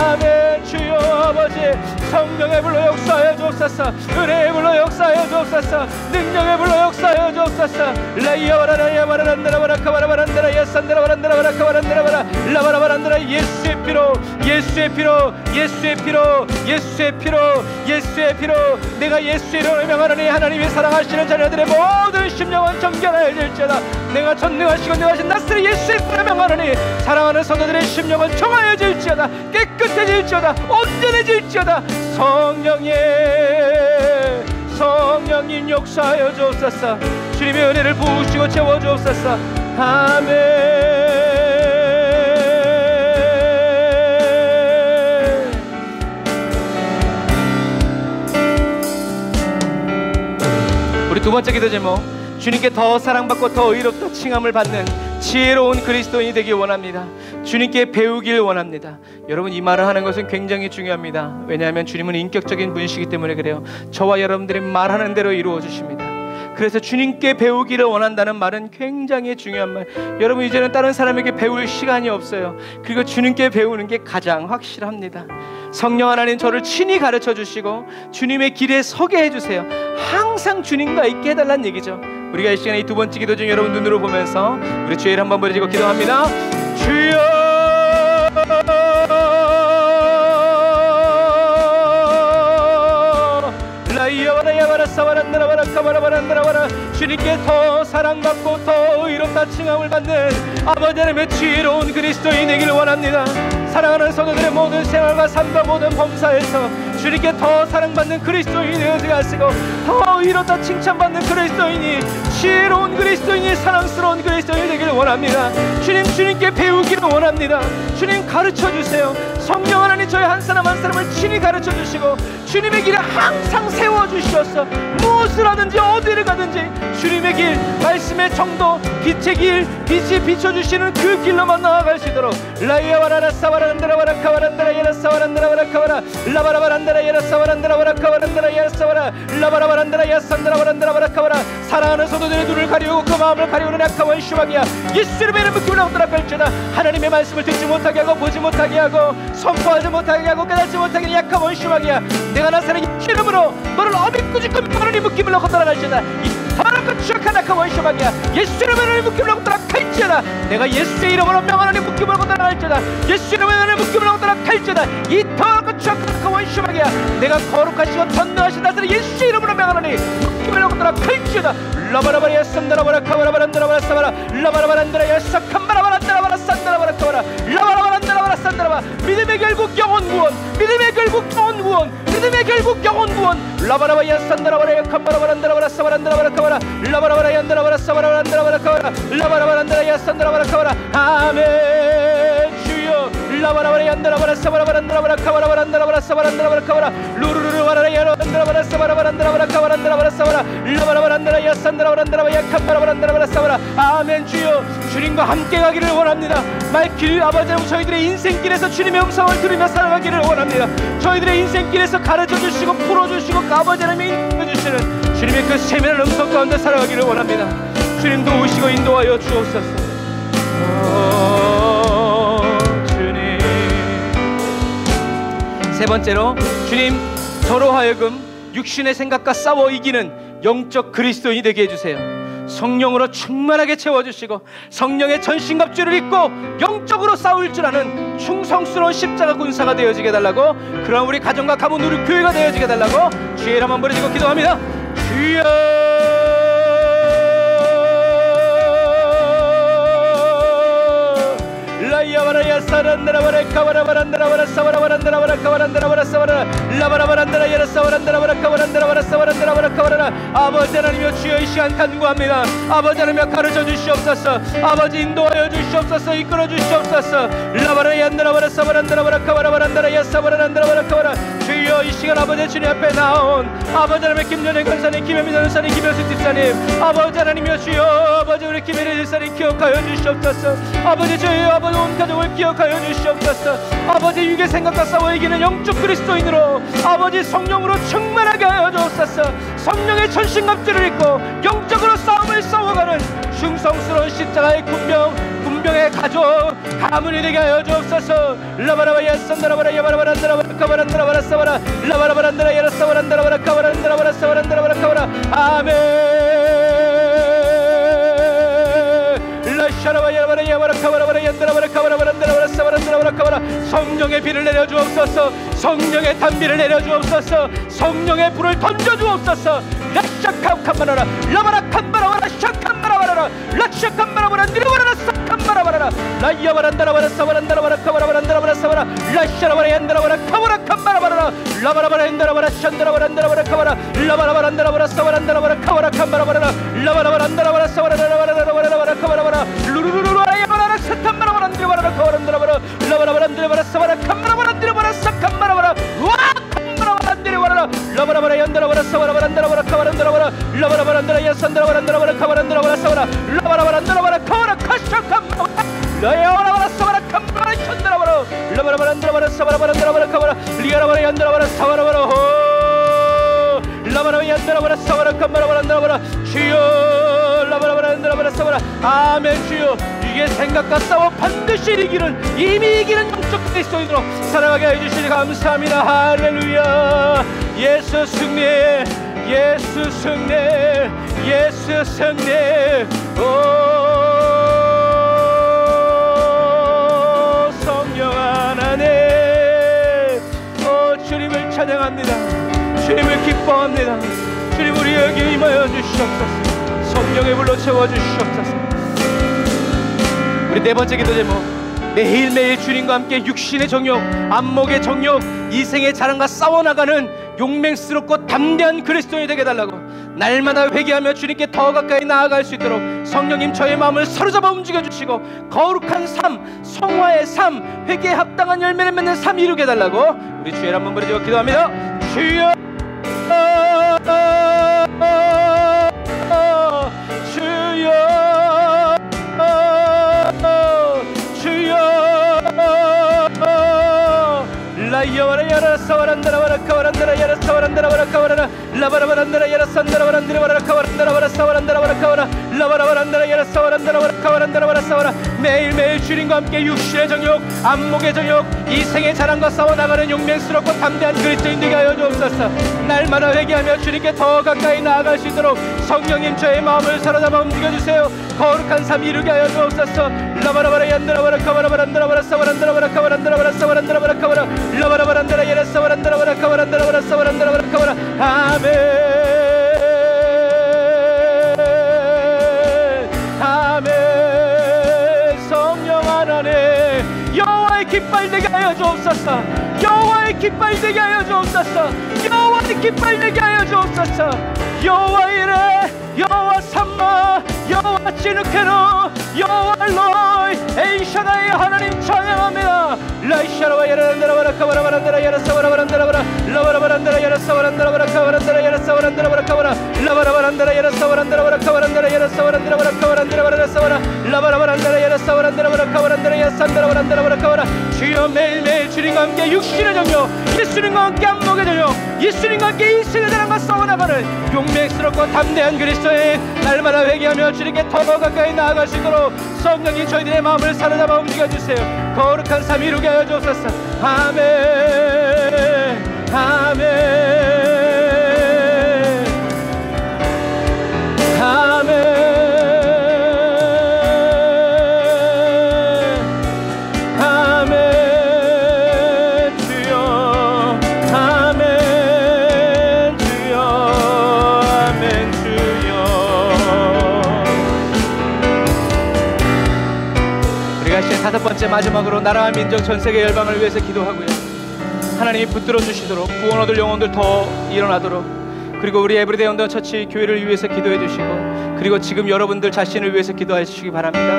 아멘. 주여 아버지 성령의 불로 역사하여 주옵소서. 은혜의 불로 역사하여 주옵소서. 능력의 불로 역사하여 주옵소서. 라이야바라라 야바라란다라바라 카바라바란다라 야산다라바란다라바라 카바란다라바라 라바라바란다라 예수의 피로 예수의 피로 예수의 피로 예수의 피로 예수의 피로 내가 예수의 이름으로 명하노니 하나님이 사랑하시는 자녀들의 모든 심령은 정결하여 질지어다. 내가 전능하시고 능하신 나스리 예수의 이름으로 명하노니 사랑하는 성도들의 심령은 정하여 질지어다. 깨끗해질지어다. 온전해질지어다. 성령님 역사하여 주옵소서. 주님의 은혜를 부으시고 채워 주옵소서. 아멘. 우리 두 번째 기도 제목, 주님께 더 사랑받고 더 의롭다 칭함을 받는 지혜로운 그리스도인이 되길 원합니다. 주님께 배우길 원합니다. 여러분 이 말을 하는 것은 굉장히 중요합니다. 왜냐하면 주님은 인격적인 분이시기 때문에 그래요. 저와 여러분들이 말하는 대로 이루어 주십니다. 그래서 주님께 배우기를 원한다는 말은 굉장히 중요한 말. 여러분 이제는 다른 사람에게 배울 시간이 없어요. 그리고 주님께 배우는 게 가장 확실합니다. 성령 하나님 저를 친히 가르쳐 주시고 주님의 길에 서게 해주세요. 항상 주님과 있게 해달라는 얘기죠. 우리가 이 시간에 이 두 번째 기도 중 여러분 눈으로 보면서 우리 주의 이름 한번 부르짖고 기도합니다. 주여 주님께 더 사랑받고 더 의롭다 칭함을 받는 아버지 하나님의 지혜로운 그리스도인 되기를 원합니다. 사랑하는 성도들의 모든 생활과 삶과 모든 범사에서 주님께 더 사랑받는 그리스도인이 되어지게 하시고 더 의롭다 칭찬받는 그리스도인이 지혜로운 그리스도인이 사랑스러운 그리스도인이 되기를 원합니다. 주님께 배우기를 원합니다. 주님 가르쳐주세요. 성령 하나님 저희 한 사람 한 사람을 친히 가르쳐주시고 주님의 길을 항상 세워주시옵소서. 무엇을 하든지 어디를 가든지 주님의 길, 말씀의 정도, 빛의 길, 빛이 비춰주시는 그 길로만 나아갈 수 있도록 라이아와라라 사와란드라와라 카와란드라 예라사와란드라 와라카와라 라바라바란드라 예라사와란드라 와라카와란드라 예라사와라 라바라바란드라 예산드라와란드라 와라카와라. 사랑하는 성도들의 눈을 가리우고 그 마음을 가리우는 악한 원수마귀야 예수님의 이름을 기울여 떠나갈지어다. 하나님의 말씀을 듣지 못하게 하고 보지 못하게 하고 선포하지 못하게 하고 깨닫지 못하게 하는 약한 원수마귀야, 내가 나사렛 이름으로 너를 어밉고 짓고 하나님 묶임을 넣고 떠나갈지어다. 더럽고 추악한 악한 원수마귀야 예수 이름으로 묶임을 넣고 떠나갈지어다. 내가 예수의 이름으로 명하나님 묶임을 넣고 떠나갈지어다. 예수 이름으로 하나님 묶임을 넣고 떠나갈지어다. 이 더럽고 추악한 악한 원수마귀야 내가 거룩하시고 전능하신 나사렛 예수 이름으로 명하나님 묶임을 넣고 떠나갈지어다. 라바라바리아 산다라바라 카바라바란다라바라 사바라 라바라바란다라야 사칸바라바란다라바라 산다라바라 카바라 라바라바란다라바라 산다라바. 믿음의 결국 영원 구원, 믿음의 결국 영원 구원, 믿음의 결국 영원 구원. 라바라바야 산다라바라야 칸바라바란다라바라 사바란다라바라 카바라 라바라바라야 안다라바라 사바란다라바라 카바라 라바라바란다라야 산다라바라 카바라. 아멘. 주여 라바라바라야 안다라바라 사바라바란다라바라 카바라바란다라바라 사바란다라바라 카바라 루루루루 바라라야 안다라바라 사바라바란다라바라 카바란다라바라 사바라 라바라바란다라야 산다라바란다라바야 칸바라바란다라바라 사바라. 아멘. 주여 주님과 함께 가기를 원합니다. 말길 아버지 하나님 저희들의 인생길에서 주님의 음성을 들으며 살아가기를 원합니다. 저희들의 인생길에서 가르쳐주시고 풀어주시고 아버지 하나님이 인도해주시는 주님의 그 세밀한 음성 가운데 살아가기를 원합니다. 주님 도우시고 인도하여 주옵소서. 주님. 세 번째로 주님 저로 하여금 육신의 생각과 싸워 이기는 영적 그리스도인이 되게 해주세요. 성령으로 충만하게 채워주시고 성령의 전신갑주를 입고 영적으로 싸울 줄 아는 충성스러운 십자가 군사가 되어지게 해달라고, 그럼 우리 가정과 가문 우리 교회가 되어지게 해달라고 주의 이름 한번 부르짖고 기도합니다. 주여 라이아바라야 사란다라바라 카바라바란다라바라 사바라바란다라바라 카바란다라바라 사바라 라바라바란다라 예라 사바란다라바라 카바란다라바라 사바란다라바라 카바라라. 아버지 하나님여 주여 이 시간 간구합니다. 아버지 하나님여 가르쳐 주시옵소서. 아버지 인도하여 주시옵소서. 이끌어 주시옵소서. 라바라야안다라바라 사바란다라바라 카바라바란다라 예 사바란다라바라 카바라. 주여 이 시간 아버지 주님 앞에 나온 아버지 하나님의 김연애 권사님, 김혜민 전사님, 김효수 집사님, 아버지 하나님여 주여 아버지 우리 김혜리 집사님 기억하여 주시옵소서. 아버지 주여 아버지 온 가족을 기억하여 주시옵소서. 아버지 육의 생각과 싸워 이기는 영적 그리스도인으로 아버지 성령으로 충만하게 하여 주옵소서. 성령의 전신갑주를 입고 영적으로 싸움을 싸워가는 충성스러운 십자가의 군병의 가족 가문이 되게 하여 주옵소서. 라바라바야 산다라바라 야바라바란다라바라 카바란다라바라 사바라 라바라바란다라 야라 사바란다라바라 카바란다라바라 사바란다라바라 카바라. 아멘. 성령의 비를 내려주옵소서. 성령의 단비를 내려주옵소서. 성령의 불을 던져주옵소서. 라샤캄캄바라라 라바라캄바라바라 샤캄바라바라라 라샤캄바라바라 니르바라라 사캄바라바라라 라이아바란다라바라 사바란다라바라 카바라바란다라바라 사바라 라샤라바라얀다라바라 카바라캄바라바라라 라바라바란다라바라 샨다라바란다라바라 카바라 라바라바란다라바라 사바란다라바라 카바라캄바라바라라 라바라바란다라바라 사바라라바라라바라라바라 카바라바라 루루루루 아야바라라 사탐바라바란드라바라 카바란다라바라 라바라바란드라바라 사바라 캄바라바란드라바라 사캄바라바라 와 캄바라바란드라바라 라바라바라 얀다라바라 사바라바란다라바라 카바란다라바라 라바라바란다라 야산다라바란다라바라 카바란다라바라 사바라 라바라바란다라바라 카바라 카샤캄바라 라야바라바라 사바라 캄바라 샨다라바라 라바라바란다라바라 사바라바란다라바라 카바라 리아라바라 얀다라바라 사바라바라 호 라바라바라 얀다라바라 사바라 캄바라바란다라바라 주여 라바라바라 얀다라바라 사바라. 아멘. 주여 이게 생각과 싸워 반드시 이기는 이미 이기는 영적 그리스도인으로 살아가게 해주시니 감사합니다. 할렐루야. 예수 승리, 예수 승리, 예수 승리. 성령 하나님, 주님을 찬양합니다. 주님을 기뻐합니다. 주님 우리에게 임하여 주시옵소서. 성령의 불로 채워주시옵소서. 우리 네 번째 기도 제목, 매일매일 주님과 함께 육신의 정욕, 안목의 정욕, 이생의 자랑과 싸워나가는 용맹스럽고 담대한 그리스도인이 되게 해달라고, 날마다 회개하며 주님께 더 가까이 나아갈 수 있도록 성령님 저의 마음을 사로잡아 움직여주시고 거룩한 삶, 성화의 삶, 회개에 합당한 열매를 맺는 삶 이루게 해달라고 우리 주의 이름 한번 부르짖어 기도합니다. 주여, 주여, 라이야와라 야라 사와란다라 와라 카와란다라 야라 사와란다라 와라 카와라라 라바라바란다라 야라 산다라 와란다라 와라 카와란다라 와라 사와란다라 와라 카와라 라바라바란다라 야라 사와란다라 와라 카와란다라 와라 사와라. 매일매일 주님과 함께 육신의 정욕, 안목의 정욕, 이생의 자랑과 싸워나가는 용맹스럽고 담대한 그리스도인 되게 하여 주옵소서. 날마다 회개하며 주님께 더 가까이 나아갈 수 있도록 성령님 저의 마음을 사로잡아 움직여주세요. 거룩한 삶 이루게 하여 주옵소서. 라바라바라 얀다라 와라 카와라바란다라 와라 사와란다라 와라 카와란다라 와라 사와란다라 와라 카와라 라바라바란다라 야라 사와란다라 와라 카와란다라 와라 사와란다라 와라 카와라. 아멘, 아멘. 성령 하나님, 여호와의 깃발 되게 하여 주옵소서. 여호와의 깃발 되게 하여 주옵소서. 여호와의 깃발 되게 하여 주옵소서. 여호와 이레, 여호와 삼마, 여호와 찌누케노, 여호와 로이 에이샤나의 하나님 찬양합니다. 라이샤라와 야라란다라바라 카바라바란다라 야라사바라바란다라바라 라바라바란다라 야라사바란다라바라 카바란다라 야라사바란다라바라 카바라 라바라바란다라 야라사바란다라바라 카바란다라 야라사바란다라바라 카바란다라바라 사바라 라바라바란다라 야라사바란다라바라 카바란다라 야산다라바란다라바라 카바라. 주여, 매일매일 주님과 함께 육신의 정욕, 예수님과 함께 안목의 정욕, 예수님과 함께 이생의 자랑과 싸워나가는 용맹스럽고 담대한 그리스도인, 날마다 회개하며 주님께 더 가까이 나아갈 수 있도록 성령이 저희들의 마음을 사로잡아 움직여주세요. 거룩한 삶 이루게 하여 주옵소서. 아멘, 아멘, 아멘, 아멘. 주여, 아멘, 주여, 아멘, 주여. 우리가 이제 다섯 번째 마지막으로 나라와 민족 전 세계 열방을 위해서 기도하고요, 하나님이 붙들어 주시도록 구원 얻을 영혼들 더 일어나도록, 그리고 우리 에브리데이 온더 처치 교회를 위해서 기도해 주시고, 그리고 지금 여러분들 자신을 위해서 기도해 주시기 바랍니다.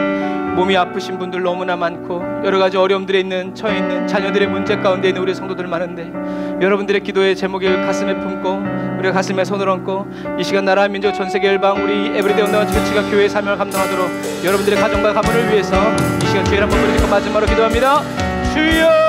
몸이 아프신 분들 너무나 많고 여러 가지 어려움들에 있는, 처해 있는 자녀들의 문제 가운데 있는 우리 성도들 많은데, 여러분들의 기도의 제목을 가슴에 품고 우리가 가슴에 손을 얹고 이 시간 나라 민족 전 세계 열방 우리 에브리데이 온더 처치가 교회의 사명을 감당하도록 여러분들의 가정과 가문을 위해서 이 시간 주의를 한번 부르짖고 마지막으로 기도합니다. 주여,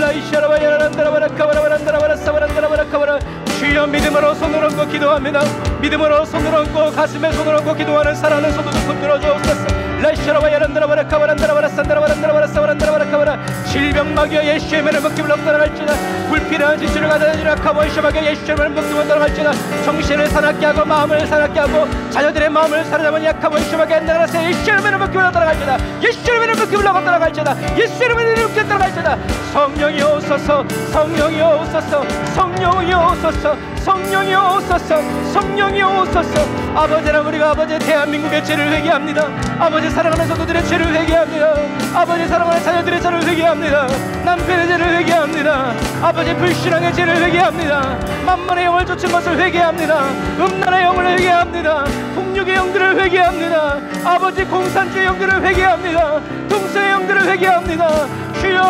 라이샤라와 야라란다라바라 카바라바란다라바라 사바란다라바라 카바라. 주여, 믿음으로 손을 얹고 기도합니다. 믿음으로 손을 얹고 가슴에 손을 얹고 기도하는 사랑하는 성도들 붙들어 주옵소서. 라이샤라와 야란다라바라 카바란다라바라 산다라바란다라바라 사바란다라바라 카바라. 질병 마귀와 예수의 이름으로 먹기를 떠나갈지다. 불필요한 지출을 가다니라 카보이샤마귀와 예수의 이름으로 먹기를 떠나갈지다. 정신을 사납게 하고 마음을 사납게 하고 자녀들의 마음을 사로잡은 야카보이샤마귀 안나라세 예수의 이름으로 먹기를 떠나갈지다. 예수의 이름으로 먹기를 떠나갈지다. 예수의 이름으로 먹기를 떠나갈지다. 성령이 오소서, 성령이 오소서, 성령이 오소서, 성령이 오소서, 성령이 오소서. 아버지랑 우리가 아버지 대한민국의 죄를 회개합니다. 아버지 사랑하는 성도들의 죄를 회개합니다. 아버지 사랑하는 자녀들의 죄를 회개합니다. 남편의 죄를 회개합니다. 아버지 불신앙의 죄를 회개합니다. 만만의 영을 쫓은 것을 회개합니다. 음란의 영을 회개합니다. 폭력의 영들을 회개합니다. 아버지 공산주의 영들을 회개합니다. 동서의 영들을 회개합니다. 주여,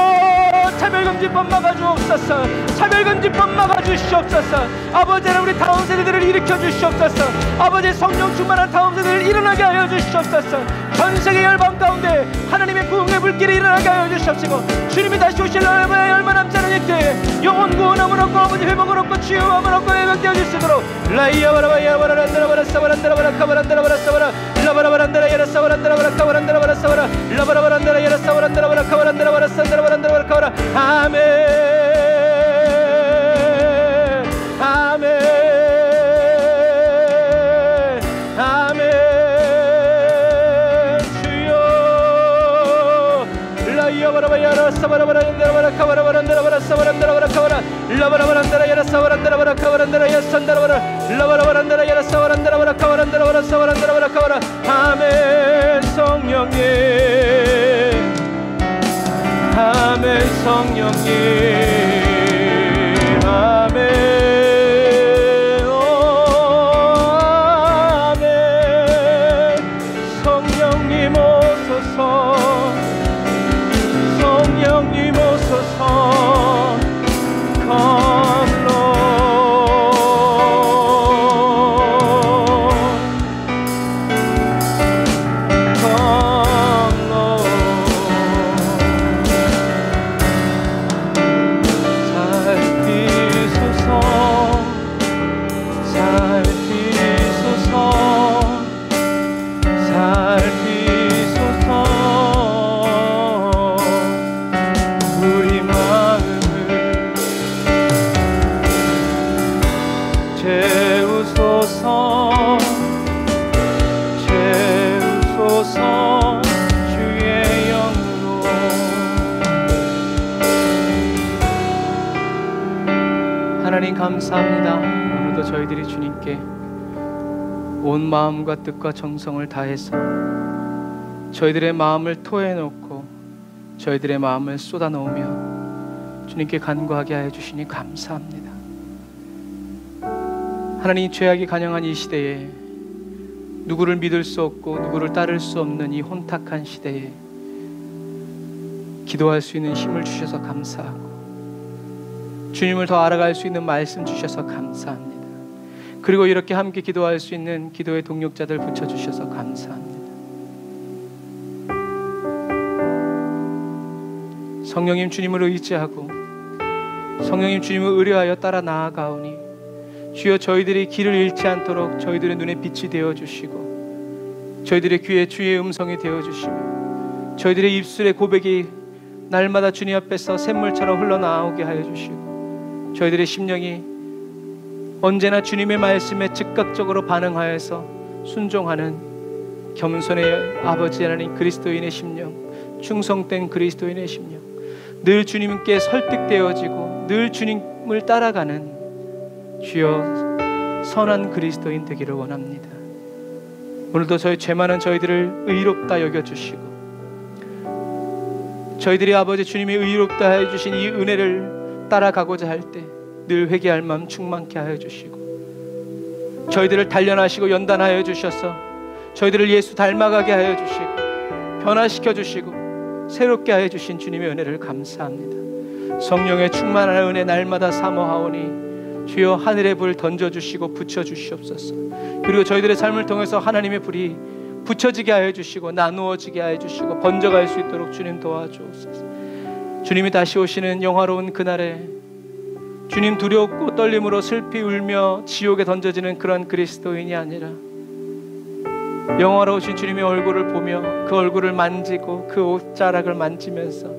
차별금지법 막아주옵소서. 차별금지법 막아주시옵소서. 아버지 하나님, 우리 다음 세대들을 일으켜 주시옵소서. 아버지 성령 충만한 다음 세대를 일어나게 하여 주시옵소서. 전세계 열방 가운데 하나님의 부흥의 불길이 일어나게 하여 주시옵시고, 주님이 다시 오실 날에 얼마 남지 않은 이때 영혼 구원함을 얻고 아버지 회복을 얻고 치유함을 얻고 회복되어 주시도록. 라이야바라바야바라란다라바라 사바란다라바라 카바란다라바라 사바라 라바라바란다라 야라 사바란다라바라 카바란다라바라 사바라 라바라바란다라 야라 사바란다라바라 카바란다라바라 산다라바란다라바라 카바라. 아멘. 아멘. 성령님, 아멘. 성령님, 아멘. 성령님 오소서, 성령님 오소서. Come 채우소서 주의 영으로. 하나님 감사합니다. 오늘도 저희들이 주님께 온 마음과 뜻과 정성을 다해서 저희들의 마음을 토해놓고 저희들의 마음을 쏟아놓으며 주님께 간구하게 하여 주시니 감사합니다. 하나님, 죄악이 간영한 이 시대에 누구를 믿을 수 없고 누구를 따를 수 없는 이 혼탁한 시대에 기도할 수 있는 힘을 주셔서 감사하고 주님을 더 알아갈 수 있는 말씀 주셔서 감사합니다. 그리고 이렇게 함께 기도할 수 있는 기도의 동력자들 붙여주셔서 감사합니다. 성령님, 주님을 의지하고 성령님, 주님을 의뢰하여 따라 나아가오니 주여, 저희들이 길을 잃지 않도록 저희들의 눈에 빛이 되어주시고 저희들의 귀에 주의 음성이 되어주시고 저희들의 입술의 고백이 날마다 주님 앞에서 샘물처럼 흘러나오게 하여 주시고 저희들의 심령이 언제나 주님의 말씀에 즉각적으로 반응하여서 순종하는 겸손의 아버지 하나님, 그리스도인의 심령, 충성된 그리스도인의 심령, 늘 주님께 설득되어지고 늘 주님을 따라가는 주여 선한 그리스도인 되기를 원합니다. 오늘도 저희 죄 많은 저희들을 의롭다 여겨주시고 저희들이 아버지 주님이 의롭다 해주신 이 은혜를 따라가고자 할 때 늘 회개할 마음 충만케 하여 주시고 저희들을 단련하시고 연단하여 주셔서 저희들을 예수 닮아가게 하여 주시고 변화시켜 주시고 새롭게 하여 주신 주님의 은혜를 감사합니다. 성령의 충만한 은혜 날마다 사모하오니 주여 하늘의 불 던져주시고 붙여주시옵소서. 그리고 저희들의 삶을 통해서 하나님의 불이 붙여지게 하여 주시고 나누어지게 하여 주시고 번져갈 수 있도록 주님 도와주옵소서. 주님이 다시 오시는 영화로운 그날에 주님 두렵고 떨림으로 슬피 울며 지옥에 던져지는 그런 그리스도인이 아니라 영화로우신 주님의 얼굴을 보며 그 얼굴을 만지고 그 옷자락을 만지면서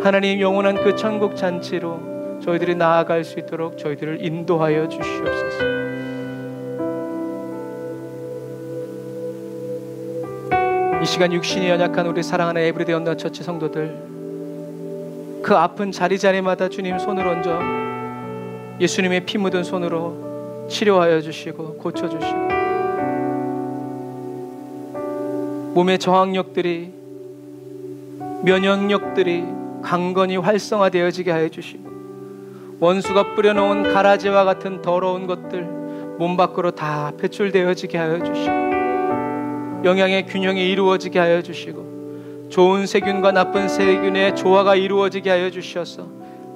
하나님 영원한 그 천국 잔치로 저희들이 나아갈 수 있도록 저희들을 인도하여 주시옵소서. 이 시간 육신이 연약한 우리 사랑하는 에브리데이 언더처치 성도들, 그 아픈 자리자리마다 주님 손을 얹어 예수님의 피 묻은 손으로 치료하여 주시고 고쳐주시고 몸의 저항력들이 면역력들이 강건히 활성화되어지게 하여 주시고 원수가 뿌려놓은 가라지와 같은 더러운 것들 몸 밖으로 다 배출되어지게 하여 주시고 영양의 균형이 이루어지게 하여 주시고 좋은 세균과 나쁜 세균의 조화가 이루어지게 하여 주셔서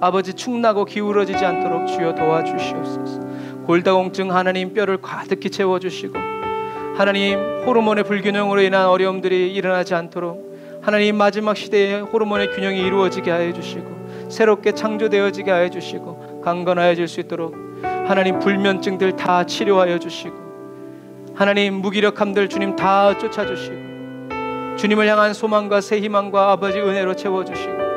아버지 축나고 기울어지지 않도록 주여 도와주시옵소서. 골다공증 하나님 뼈를 가득히 채워주시고 하나님 호르몬의 불균형으로 인한 어려움들이 일어나지 않도록 하나님 마지막 시대에 호르몬의 균형이 이루어지게 하여 주시고 새롭게 창조되어지게 하여 주시고 강건하여질 수 있도록 하나님 불면증들 다 치료하여 주시고 하나님 무기력함들 주님 다 쫓아주시고 주님을 향한 소망과 새 희망과 아버지 은혜로 채워주시고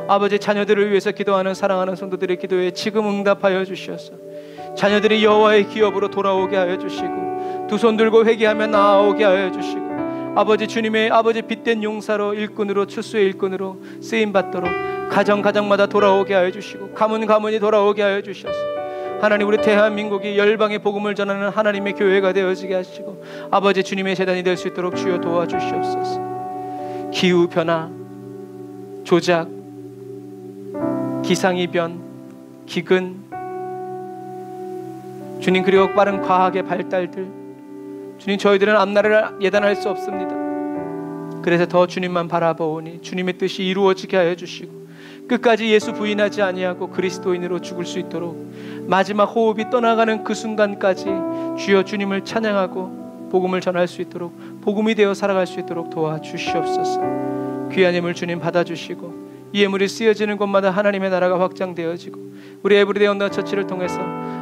아버지 자녀들을 위해서 기도하는 사랑하는 성도들의 기도에 지금 응답하여 주셔서 자녀들이 여호와의 기업으로 돌아오게 하여 주시고 두 손 들고 회개하며 나아오게 하여 주시고 아버지 주님의 아버지 빛된 용사로 일꾼으로 추수의 일꾼으로 쓰임받도록 가정마다 돌아오게 하여 주시고 가문이 돌아오게 하여 주셔서 하나님 우리 대한민국이 열방의 복음을 전하는 하나님의 교회가 되어지게 하시고 아버지 주님의 재단이 될 수 있도록 주여 도와주시옵소서. 기후변화, 조작, 기상이변, 기근, 주님 그리고 빠른 과학의 발달들, 주님 저희들은 앞날을 예단할 수 없습니다. 그래서 더 주님만 바라보오니 주님의 뜻이 이루어지게 하여 주시고 끝까지 예수 부인하지 아니하고 그리스도인으로 죽을 수 있도록 마지막 호흡이 떠나가는 그 순간까지 주여 주님을 찬양하고 복음을 전할 수 있도록 복음이 되어 살아갈 수 있도록 도와주시옵소서. 귀한 예물 주님 받아주시고 이 예물이 쓰여지는 곳마다 하나님의 나라가 확장되어지고 우리 에브리데이 언더 처치를 통해서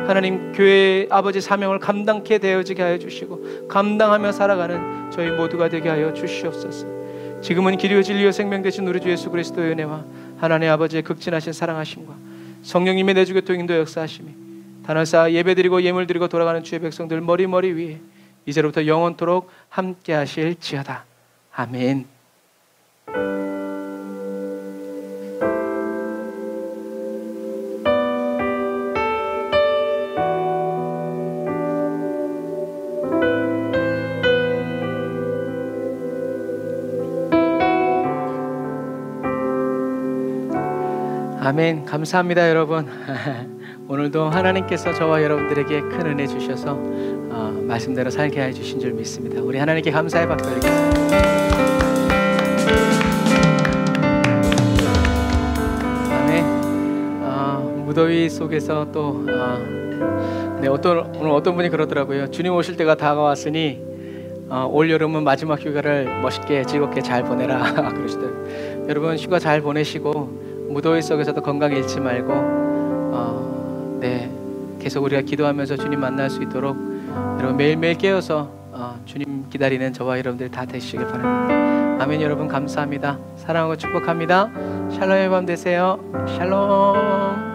하나님 교회의 아버지 사명을 감당케 되어지게 하여 주시고 감당하며 살아가는 저희 모두가 되게 하여 주시옵소서. 지금은 길이요 진리요 생명 되신 우리 주 예수 그리스도의 은혜와 하나님 아버지의 극진하신 사랑하심과 성령님의 내주 교통 인도 역사하심이 단원사 예배드리고 예물드리고 돌아가는 주의 백성들 머리 위에 이제로부터 영원토록 함께 하실지어다. 아멘. 아멘. 감사합니다 여러분. 오늘도 하나님께서 저와 여러분들에게 큰 은혜 주셔서 말씀대로 살게 해주신 줄 믿습니다. 우리 하나님께 감사의 박수 드리겠습니다. 아멘. 무더위 속에서 또 오늘 어떤 분이 그러더라고요. 주님 오실 때가 다가왔으니 올 여름은 마지막 휴가를 멋있게 즐겁게 잘 보내라 그러시더라고요. 여러분 휴가 잘 보내시고 무더위 속에서도 건강 잃지 말고 계속 우리가 기도하면서 주님 만날 수 있도록 여러분 매일매일 깨어서 주님 기다리는 저와 여러분들 다 되시길 바랍니다. 아멘. 여러분 감사합니다. 사랑하고 축복합니다. 샬롬의 밤 되세요. 샬롬.